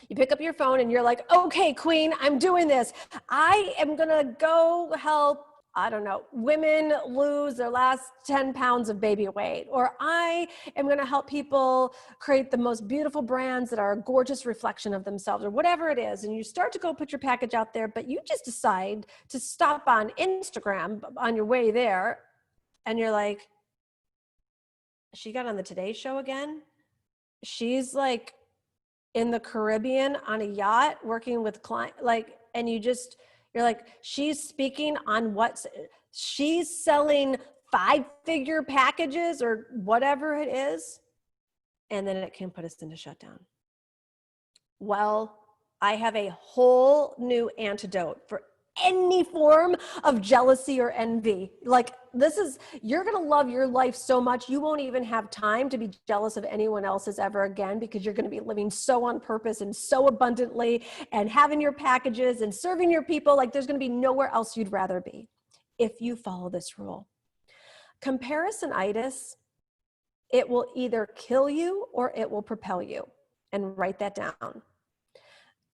You pick up your phone and you're like, okay, queen, I'm doing this. I am going to go help, I don't know, women lose their last 10 pounds of baby weight. Or I am going to help people create the most beautiful brands that are a gorgeous reflection of themselves, or whatever it is. And you start to go put your package out there, but you just decide to stop on Instagram on your way there. And you're like, she got on the Today Show again. She's like in the Caribbean on a yacht working with client, like, and you're like, she's speaking on she's selling 5-figure packages or whatever it is. And then it can put us into shutdown. Well, I have a whole new antidote for any form of jealousy or envy. Like, you're going to love your life so much, you won't even have time to be jealous of anyone else's ever again, because you're going to be living so on purpose and so abundantly and having your packages and serving your people. Like, there's going to be nowhere else you'd rather be if you follow this rule. Comparisonitis, it will either kill you or it will propel you. And write that down.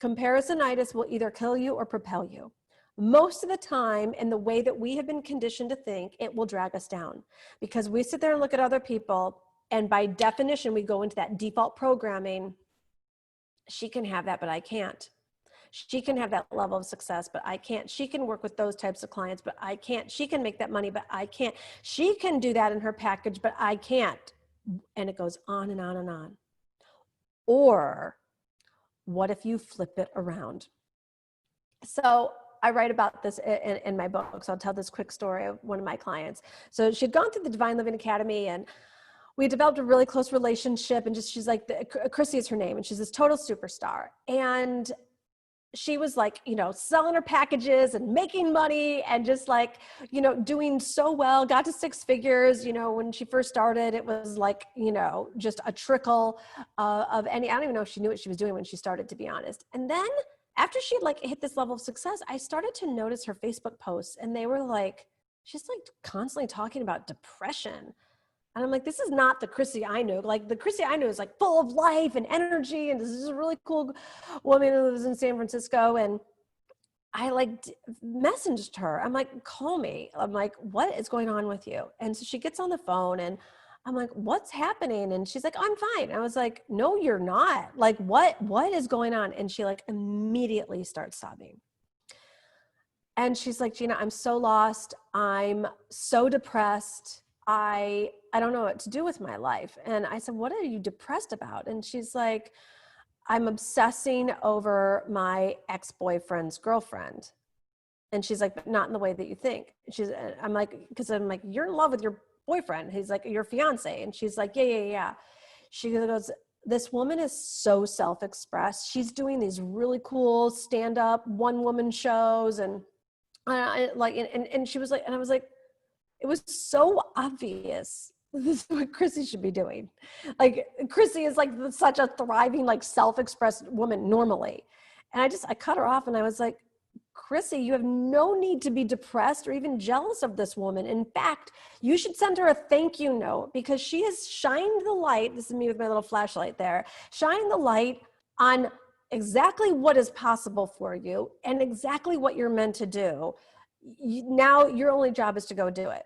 Comparisonitis will either kill you or propel you. Most of the time, in the way that we have been conditioned to think, it will drag us down, because we sit there and look at other people, and by definition, we go into that default programming. She can have that, but I can't. She can have that level of success, but I can't. She can work with those types of clients, but I can't. She can make that money, but I can't. She can do that in her package, but I can't. And it goes on and on and on. What if you flip it around? So I write about this in my book. So I'll tell this quick story of one of my clients. So she'd gone through the Divine Living Academy, and we developed a really close relationship. And just, she's like, Chrissy is her name, and she's this total superstar. And she was like, you know, selling her packages and making money and just like, you know, doing so well, got to 6 figures. You know, when she first started, it was like, you know, just a trickle of any, I don't even know if she knew what she was doing when she started, to be honest. And then after she like hit this level of success, I started to notice her Facebook posts, and they were like, she's like constantly talking about depression. And I'm like, this is not the Chrissy I know. Like, the Chrissy I know is like full of life and energy. And this is a really cool woman who lives in San Francisco. And I like messaged her. I'm like, call me. I'm like, what is going on with you? And so she gets on the phone, and I'm like, what's happening? And she's like, I'm fine. I was like, no, you're not. Like, what is going on? And she like immediately starts sobbing. And she's like, Gina, I'm so lost. I'm so depressed. I don't know what to do with my life. And I said, what are you depressed about? And she's like, I'm obsessing over my ex-boyfriend's girlfriend. And she's like, but not in the way that you think. I'm like, you're in love with your boyfriend. He's like, your fiance. And she's like, yeah. She goes, this woman is so self-expressed. She's doing these really cool stand-up one-woman shows. And and she was like, and I was like, it was so obvious. This is what Chrissy should be doing. Like, Chrissy is like such a thriving, like self-expressed woman normally. And I cut her off, and I was like, Chrissy, you have no need to be depressed or even jealous of this woman. In fact, you should send her a thank you note, because she has shined the light. This is me with my little flashlight there. Shine the light on exactly what is possible for you and exactly what you're meant to do. Now your only job is to go do it.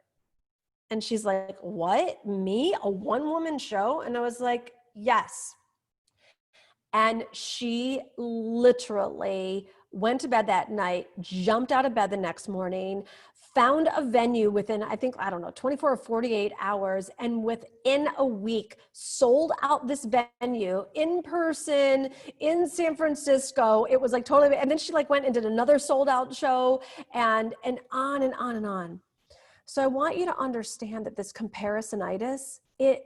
And she's like, what? Me? A one-woman show? And I was like, yes. And she literally went to bed that night, jumped out of bed the next morning, found a venue within, I think, 24 or 48 hours. And within a week, sold out this venue in person in San Francisco. It was like totally, and then she like went and did another sold out show, and on and on and on. So I want you to understand that this comparisonitis, it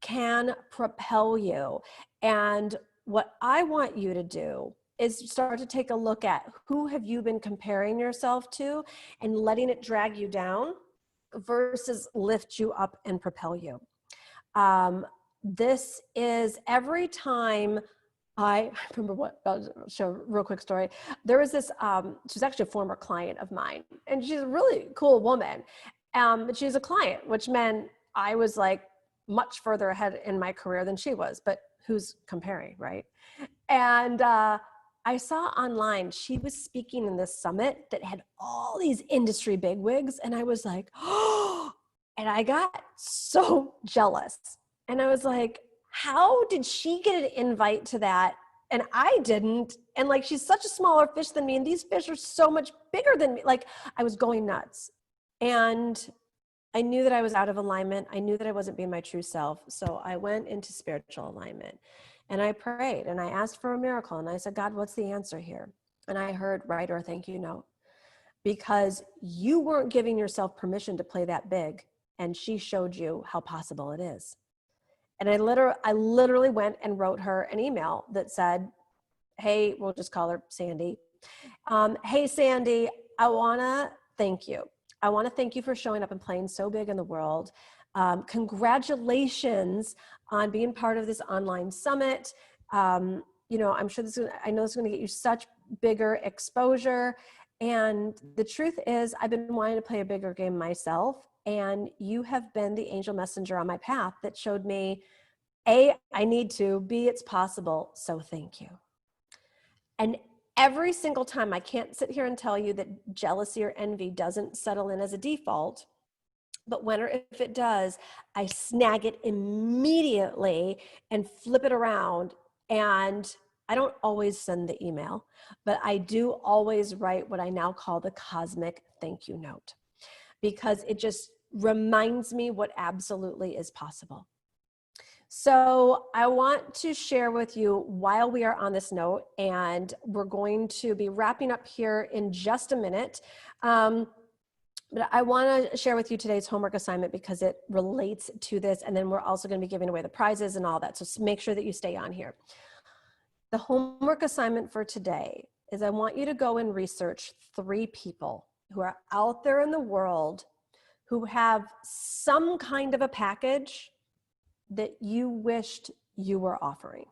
can propel you. And what I want you to do is start to take a look at who have you been comparing yourself to and letting it drag you down versus lift you up and propel you. This is every time I remember I'll show a real quick story. There was this, she's actually a former client of mine, and she's a really cool woman. But she's a client, which meant I was like much further ahead in my career than she was, but who's comparing, right? And I saw online, she was speaking in this summit that had all these industry bigwigs. And I was like, oh, and I got so jealous. And I was like, how did she get an invite to that? And I didn't. And like, she's such a smaller fish than me. And these fish are so much bigger than me. Like, I was going nuts. And I knew that I was out of alignment. I knew that I wasn't being my true self. So I went into spiritual alignment, and I prayed, and I asked for a miracle. And I said, God, what's the answer here? And I heard, write her a thank you note, because you weren't giving yourself permission to play that big. And she showed you how possible it is. And I literally went and wrote her an email that said, hey, we'll just call her Sandy. Hey, Sandy, I want to thank you. I want to thank you for showing up and playing so big in the world. Congratulations on being part of this online summit. I'm sure I know this is going to get you such bigger exposure. And the truth is, I've been wanting to play a bigger game myself. And you have been the angel messenger on my path that showed me, A, I need to, B, it's possible. So thank you. And every single time, I can't sit here and tell you that jealousy or envy doesn't settle in as a default, but when or if it does, I snag it immediately and flip it around. And I don't always send the email, but I do always write what I now call the cosmic thank you note, because it just reminds me what absolutely is possible. So I want to share with you while we are on this note, and we're going to be wrapping up here in just a minute. But I want to share with you today's homework assignment because it relates to this. And then we're also going to be giving away the prizes and all that. So make sure that you stay on here. The homework assignment for today is I want you to go and research 3 people who are out there in the world who have some kind of a package that you wished you were offering.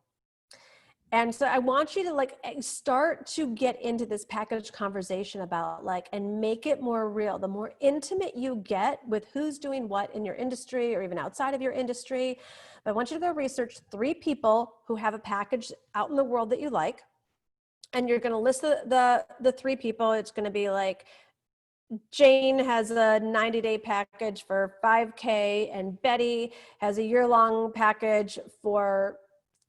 And so I want you to like start to get into this package conversation about like, and make it more real. The more intimate you get with who's doing what in your industry or even outside of your industry. But I want you to go research 3 people who have a package out in the world that you like. And you're going to list the 3 people. It's going to be like, Jane has a 90-day package for $5K, and Betty has a year-long package for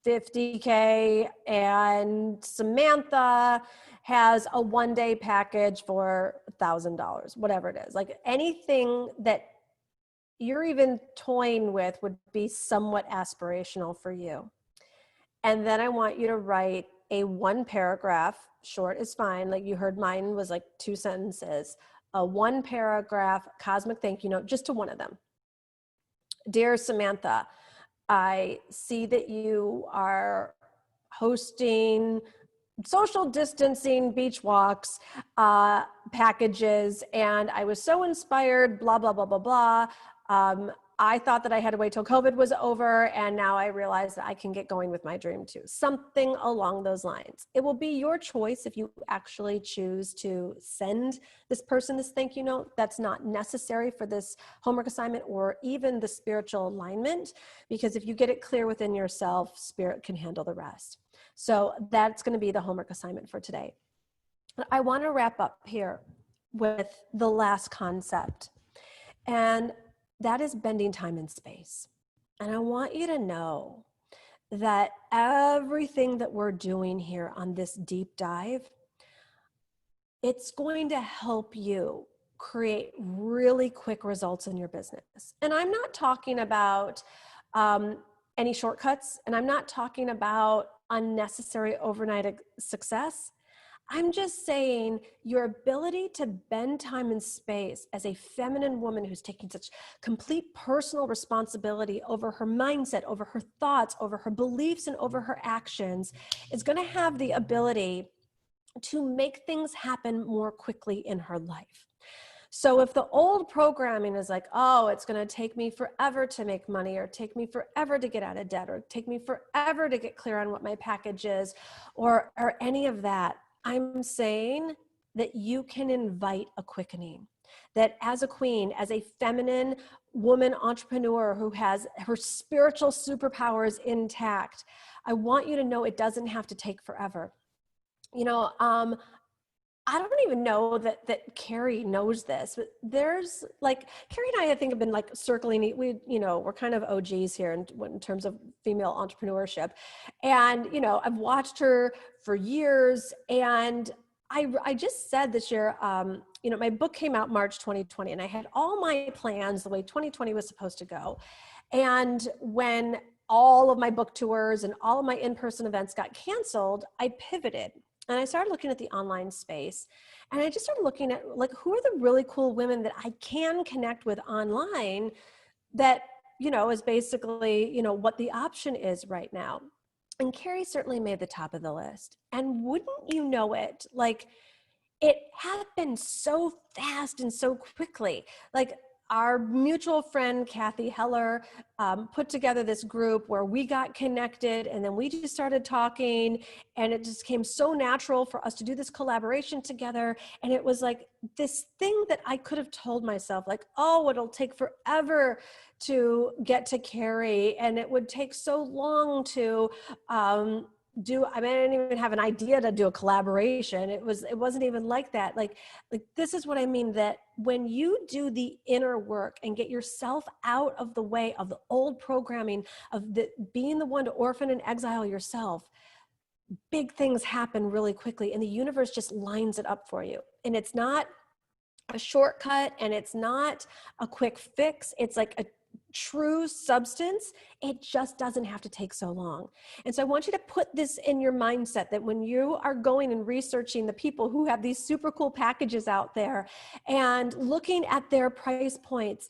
$50K, and Samantha has a 1-day package for $1,000, whatever it is. Like anything that you're even toying with would be somewhat aspirational for you. And then I want you to write a 1-paragraph, short is fine. Like you heard mine was like 2 sentences, a 1-paragraph cosmic thank you note just to one of them. Dear Samantha, I see that you are hosting social distancing beach walks, packages, and I was so inspired, blah, blah, blah, blah, blah. I thought that I had to wait till COVID was over, and now I realize that I can get going with my dream too. Something along those lines. It will be your choice if you actually choose to send this person this thank you note. That's not necessary for this homework assignment or even the spiritual alignment, because if you get it clear within yourself, spirit can handle the rest. So that's going to be the homework assignment for today. I want to wrap up here with the last concept, and that is bending time and space. And I want you to know that everything that we're doing here on this deep dive, it's going to help you create really quick results in your business. And I'm not talking about any shortcuts, and I'm not talking about unnecessary overnight success. I'm just saying your ability to bend time and space as a feminine woman who's taking such complete personal responsibility over her mindset, over her thoughts, over her beliefs, and over her actions is going to have the ability to make things happen more quickly in her life. So if the old programming is like, oh, it's going to take me forever to make money, or take me forever to get out of debt, or take me forever to get clear on what my package is, or any of that, I'm saying that you can invite a quickening. That as a queen, as a feminine woman entrepreneur who has her spiritual superpowers intact, I want you to know it doesn't have to take forever. You know, I don't even know that Carrie knows this, but there's like, Carrie and I think have been like circling, we're kind of OGs here in terms of female entrepreneurship. And, I've watched her for years, and I just said this year, my book came out March 2020, and I had all my plans the way 2020 was supposed to go. And when all of my book tours and all of my in-person events got canceled, I pivoted. And I started looking at the online space, and I just started looking at like, who are the really cool women that I can connect with online that, is basically, what the option is right now. And Carrie certainly made the top of the list. And wouldn't you know it, like it happened so fast and so quickly. Like our mutual friend, Kathy Heller, put together this group where we got connected, and then we just started talking, and it just came so natural for us to do this collaboration together. And it was like this thing that I could have told myself, like, oh, it'll take forever to get to Carrie, and it would take so long to I didn't even have an idea to do a collaboration. It wasn't even like that. Like this is what I mean, that when you do the inner work and get yourself out of the way of the old programming of being the one to orphan and exile yourself, big things happen really quickly, and the universe just lines it up for you. And it's not a shortcut, and it's not a quick fix. It's like a true substance, it just doesn't have to take so long. And so I want you to put this in your mindset that when you are going and researching the people who have these super cool packages out there and looking at their price points,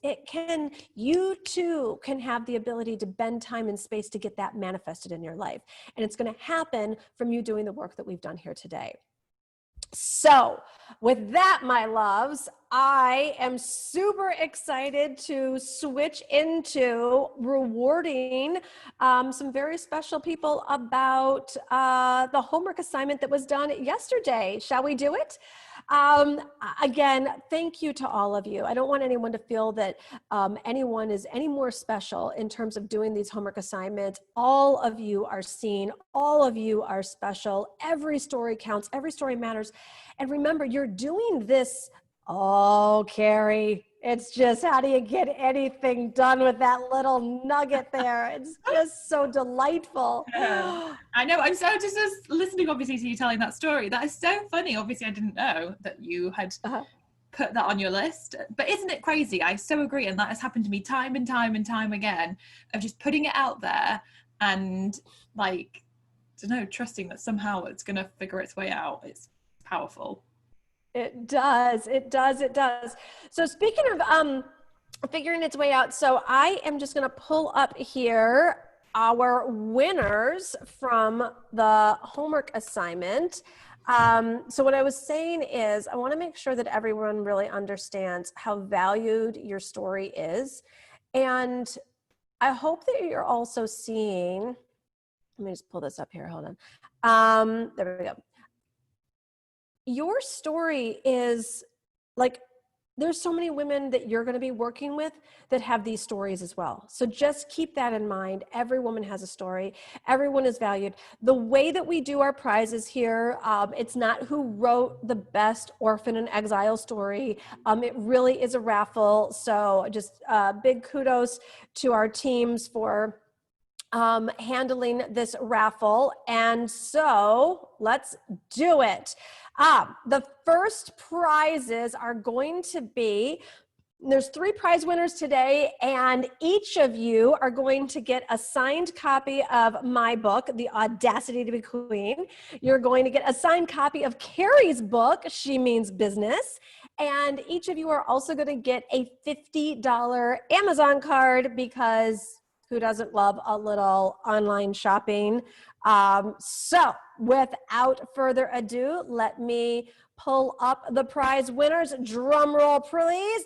you too can have the ability to bend time and space to get that manifested in your life. And it's going to happen from you doing the work that we've done here today. So with that, my loves, I am super excited to switch into rewarding some very special people about the homework assignment that was done yesterday. Shall we do it? Again, thank you to all of you. I don't want anyone to feel that anyone is any more special in terms of doing these homework assignments. All of you are seen. All of you are special. Every story counts. Every story matters. And remember, you're doing this. Oh, Carrie, it's just, how do you get anything done with that little nugget there? It's just so delightful. I know. I'm so just listening, obviously, to you telling that story. That is so funny. Obviously, I didn't know that you had put that on your list. But isn't it crazy? I so agree. And that has happened to me time and time and time again, of just putting it out there and, like, I don't know, trusting that somehow it's going to figure its way out. It's powerful. It does. It does. It does. So speaking of figuring its way out, so I am just going to pull up here our winners from the homework assignment. So what I was saying is I want to make sure that everyone really understands how valued your story is. And I hope that you're also seeing, let me just pull this up here. Hold on. There we go. Your story is like, there's so many women that you're going to be working with that have these stories as well. So just keep that in mind. Every woman has a story. Everyone is valued. The way that we do our prizes here, it's not who wrote the best orphan and exile story. It really is a raffle. So just big kudos to our teams for handling this raffle. And so let's do it. The first prizes are going to be, there's 3 prize winners today, and each of you are going to get a signed copy of my book, The Audacity to Be Queen. You're going to get a signed copy of Carrie's book, She Means Business. And each of you are also going to get a $50 Amazon card, because who doesn't love a little online shopping? So without further ado, let me pull up the prize winners. Drum roll, please.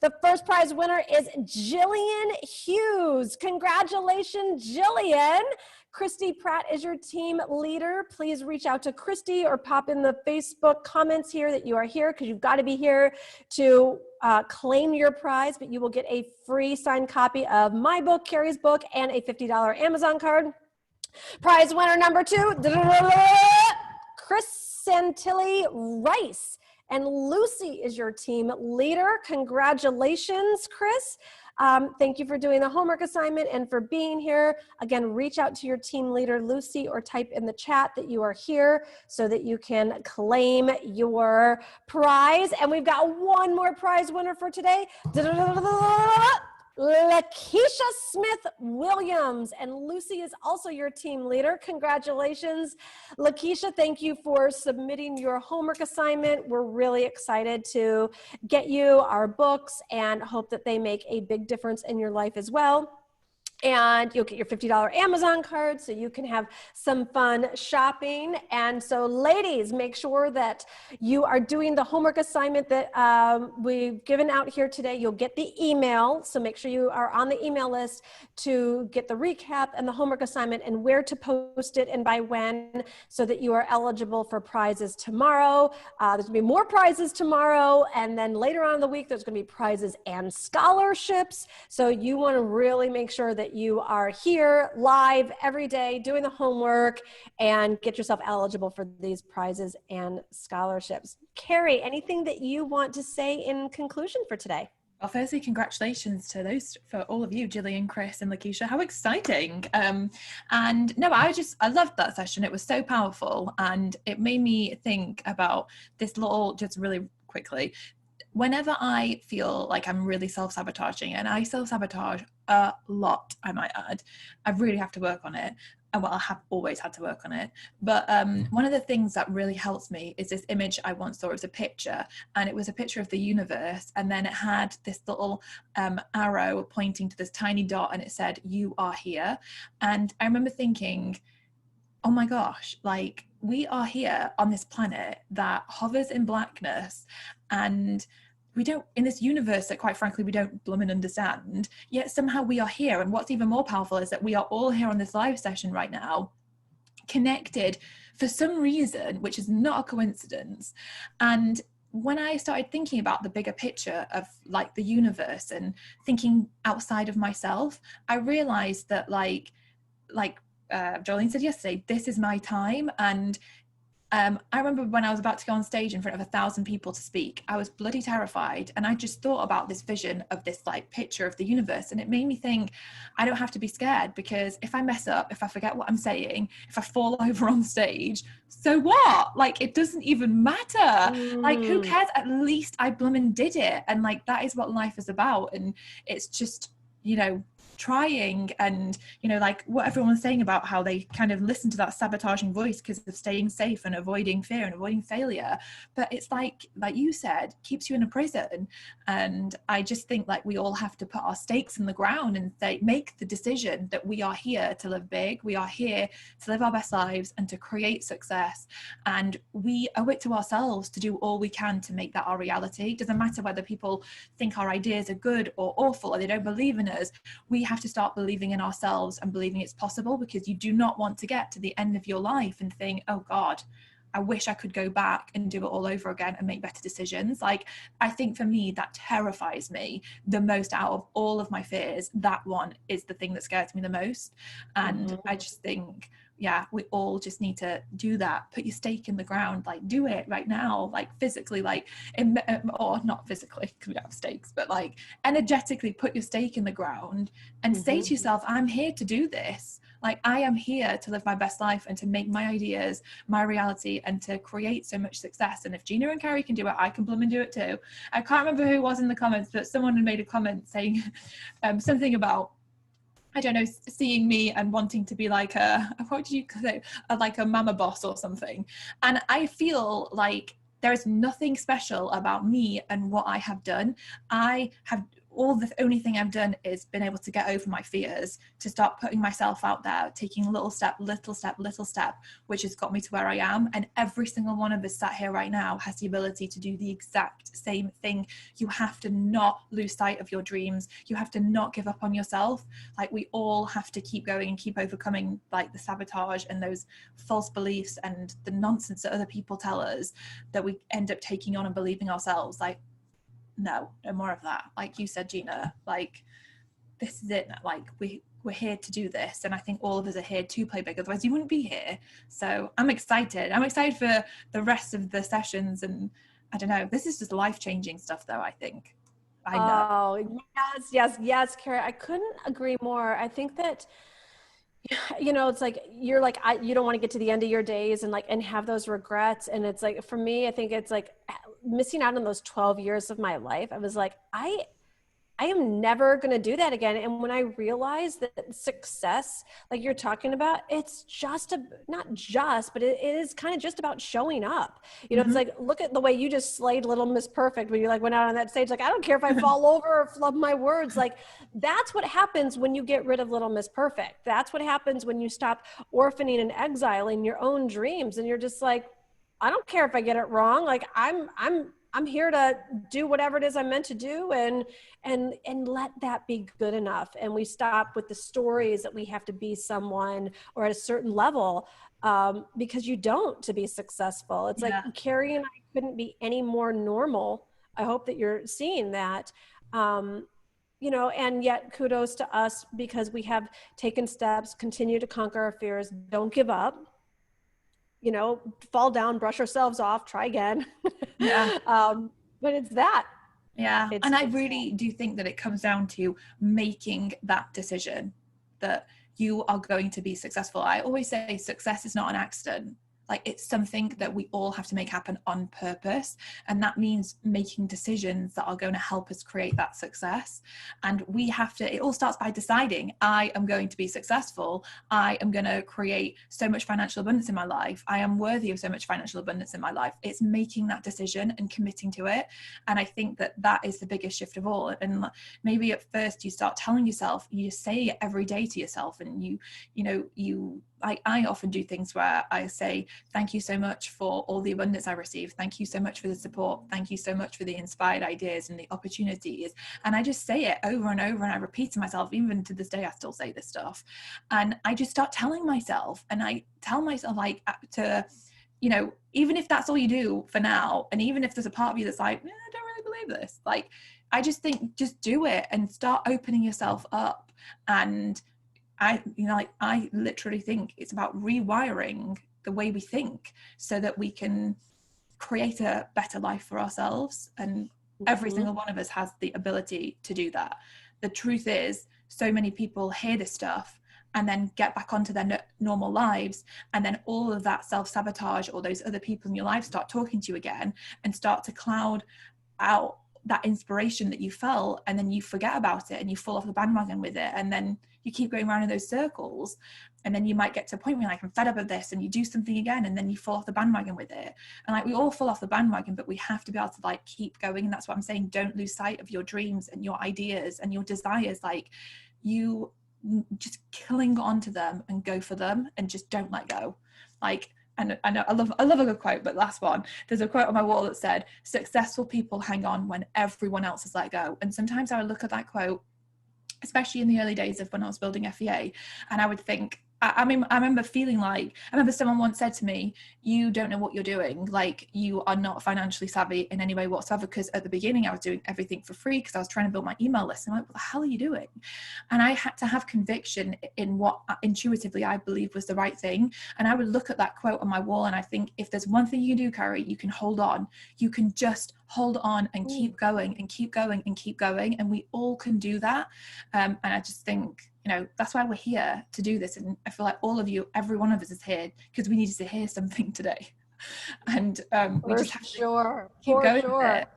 The first prize winner is Jillian Hughes. Congratulations, Jillian. Christy Pratt is your team leader. Please reach out to Christy or pop in the Facebook comments here that you are here, because you've got to be here to claim your prize, but you will get a free signed copy of my book, Carrie's book, and a $50 Amazon card. Prize winner number 2, Chris Santilli Rice. And Lucy is your team leader. Congratulations, Chris. Thank you for doing the homework assignment and for being here. Again, reach out to your team leader, Lucy, or type in the chat that you are here so that you can claim your prize. And we've got one more prize winner for today. Lakeisha Smith Williams, and Lucy is also your team leader. Congratulations, Lakeisha. Thank you for submitting your homework assignment. We're really excited to get you our books and hope that they make a big difference in your life as well. And you'll get your $50 Amazon card so you can have some fun shopping. And so ladies, make sure that you are doing the homework assignment that we've given out here today. You'll get the email. So make sure you are on the email list to get the recap and the homework assignment and where to post it and by when, so that you are eligible for prizes tomorrow. There's gonna be more prizes tomorrow. And then later on in the week, there's gonna be prizes and scholarships. So you wanna really make sure that you are here live every day doing the homework and get yourself eligible for these prizes and scholarships. Carrie, anything that you want to say in conclusion for today? Well, firstly, congratulations to those, for all of you, Jillian, Chris, and Lakeisha. How exciting. And no, I loved that session. It was so powerful, and it made me think about this little, just really quickly, whenever I feel like I'm really self-sabotaging, and I self-sabotage a lot, I might add, I really have to work on it. Well, I have always had to work on it. But one of the things that really helps me is this image I once saw. It was a picture, and it was a picture of the universe. And then it had this little arrow pointing to this tiny dot, and it said, "You are here." And I remember thinking, oh my gosh, like we are here on this planet that hovers in blackness, and we don't, in this universe that quite frankly we don't blooming understand, yet somehow we are here. And what's even more powerful is that we are all here on this live session right now, connected for some reason, which is not a coincidence. And when I started thinking about the bigger picture of like the universe and thinking outside of myself, I realized that like Jolene said yesterday, this is my time. And I remember when I was about to go on stage in front of 1,000 people to speak, I was bloody terrified. And I just thought about this vision of this like picture of the universe. And it made me think, I don't have to be scared, because if I mess up, if I forget what I'm saying, if I fall over on stage, so what? Like, it doesn't even matter. Like, who cares? At least I bloomin' did it. And like, that is what life is about. And it's just, you know, trying, and you know, like what everyone's saying about how they kind of listen to that sabotaging voice because of staying safe and avoiding fear and avoiding failure, but it's like you said, keeps you in a prison. And I just think like we all have to put our stakes in the ground and say, make the decision that we are here to live big, we are here to live our best lives and to create success, and we owe it to ourselves to do all we can to make that our reality. It doesn't matter whether people think our ideas are good or awful or they don't believe in us. We have to start believing in ourselves and believing it's possible, because you do not want to get to the end of your life and think, oh God, I wish I could go back and do it all over again and make better decisions. Like, I think for me, that terrifies me the most out of all of my fears. That one is the thing that scares me the most. And I just think, yeah, we all just need to do that. Put your stake in the ground, like do it right now, like physically, like, or not physically because we don't have stakes, but like energetically put your stake in the ground and say to yourself, I'm here to do this. Like, I am here to live my best life and to make my ideas my reality and to create so much success. And if Gina and Carrie can do it, I can bloom and do it too. I can't remember who it was in the comments, but someone had made a comment saying something about, I don't know, seeing me and wanting to be like what did you say, like a mama boss or something. And I feel like there is nothing special about me and what I have done. The only thing I've done is been able to get over my fears, to start putting myself out there, taking little step, which has got me to where I am. And every single one of us sat here right now has the ability to do the exact same thing. You have to not lose sight of your dreams. You have to not give up on yourself. Like, we all have to keep going and keep overcoming like the sabotage and those false beliefs and the nonsense that other people tell us that we end up taking on and believing ourselves. Like, no more of that. Like you said, Gina, like, this is it. Like, we're here to do this, and I think all of us are here to play big, otherwise you wouldn't be here. So I'm excited for the rest of the sessions. And I don't know, this is just life-changing stuff though, I think. I know. Oh, yes, Carrie, I couldn't agree more. I think that, you know, it's like, you're like, you don't want to get to the end of your days and like, and have those regrets. And it's like, for me, I think it's like missing out on those 12 years of my life. I was like, I am never going to do that again. And when I realized that success, like you're talking about, it's just but it is kind of just about showing up. You know, it's like, look at the way you just slayed Little Miss Perfect when you like went out on that stage. Like, I don't care if I fall over or flub my words. Like, that's what happens when you get rid of Little Miss Perfect. That's what happens when you stop orphaning and exiling your own dreams. And you're just like, I don't care if I get it wrong. Like, I'm here to do whatever it is I'm meant to do, and let that be good enough. And we stop with the stories that we have to be someone or at a certain level, because you don't, to be successful. It's like, Carrie and I couldn't be any more normal. I hope that you're seeing that, you know, and yet kudos to us because we have taken steps, continue to conquer our fears, don't give up. You know, fall down, brush ourselves off, try again. Yeah. But it's that. Yeah. And I really do think that it comes down to making that decision that you are going to be successful. I always say success is not an accident. Like, it's something that we all have to make happen on purpose. And that means making decisions that are going to help us create that success. And we have to, it all starts by deciding, I am going to be successful. I am going to create so much financial abundance in my life. I am worthy of so much financial abundance in my life. It's making that decision and committing to it. And I think that that is the biggest shift of all. And maybe at first you start telling yourself, you say it every day to yourself, and I often do things where I say, thank you so much for all the abundance I received. Thank you so much for the support. Thank you so much for the inspired ideas and the opportunities. And I just say it over and over, and I repeat to myself. Even to this day, I still say this stuff. And I just start telling myself, and I tell myself, like, to, even if that's all you do for now, and even if there's a part of you that's like, I don't really believe this, like, I just think, just do it and start opening yourself up. And I literally think it's about rewiring the way we think so that we can create a better life for ourselves. And every single one of us has the ability to do that. The truth is, so many people hear this stuff and then get back onto their normal lives, and then all of that self-sabotage, or those other people in your life, start talking to you again and start to cloud out that inspiration that you felt, and then you forget about it and you fall off the bandwagon with it, and then you keep going around in those circles. And then you might get to a point where, like, I'm fed up of this, and you do something again, and then you fall off the bandwagon with it. And, like, we all fall off the bandwagon, but we have to be able to, like, keep going. And that's what I'm saying. Don't lose sight of your dreams and your ideas and your desires. Like, you just cling onto them and go for them, and just don't let go. Like, and I know I love a good quote, but last one, there's a quote on my wall that said, successful people hang on when everyone else has let go. And sometimes I would look at that quote, especially in the early days of when I was building FEA, and I would think, I remember feeling like, I remember someone once said to me, you don't know what you're doing. Like, you are not financially savvy in any way whatsoever. Because at the beginning I was doing everything for free because I was trying to build my email list. And I'm like, what the hell are you doing? And I had to have conviction in what intuitively I believed was the right thing. And I would look at that quote on my wall, and I think, if there's one thing you do, Carrie, you can hold on. You can just hold on and keep going and keep going and keep going. And we all can do that. And I just think, that's why we're here to do this. And I feel like all of you, every one of us is here because we needed to hear something today. And we just have to keep going with it.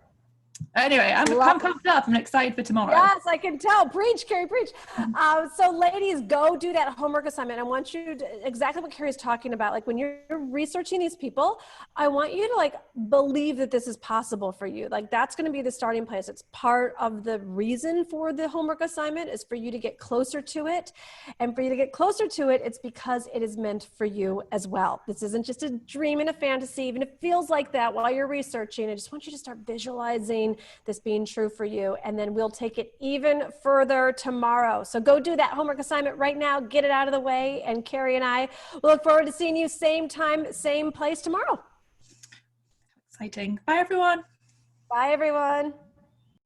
Anyway, I'm pumped up. I'm excited for tomorrow. Yes, I can tell. Preach, Carrie, preach. So ladies, go do that homework assignment. I want you to, exactly what Carrie's talking about. Like, when you're researching these people, I want you to, like, believe that this is possible for you. Like, that's going to be the starting place. It's part of the reason for the homework assignment, is for you to get closer to it. And for you to get closer to it, it's because it is meant for you as well. This isn't just a dream and a fantasy, even if it feels like that while you're researching. I just want you to start visualizing this being true for you, and then we'll take it even further tomorrow. So go do that homework assignment right now, get it out of the way, and Carrie and I will look forward to seeing you same time, same place tomorrow. Exciting. Bye, everyone. Bye, everyone.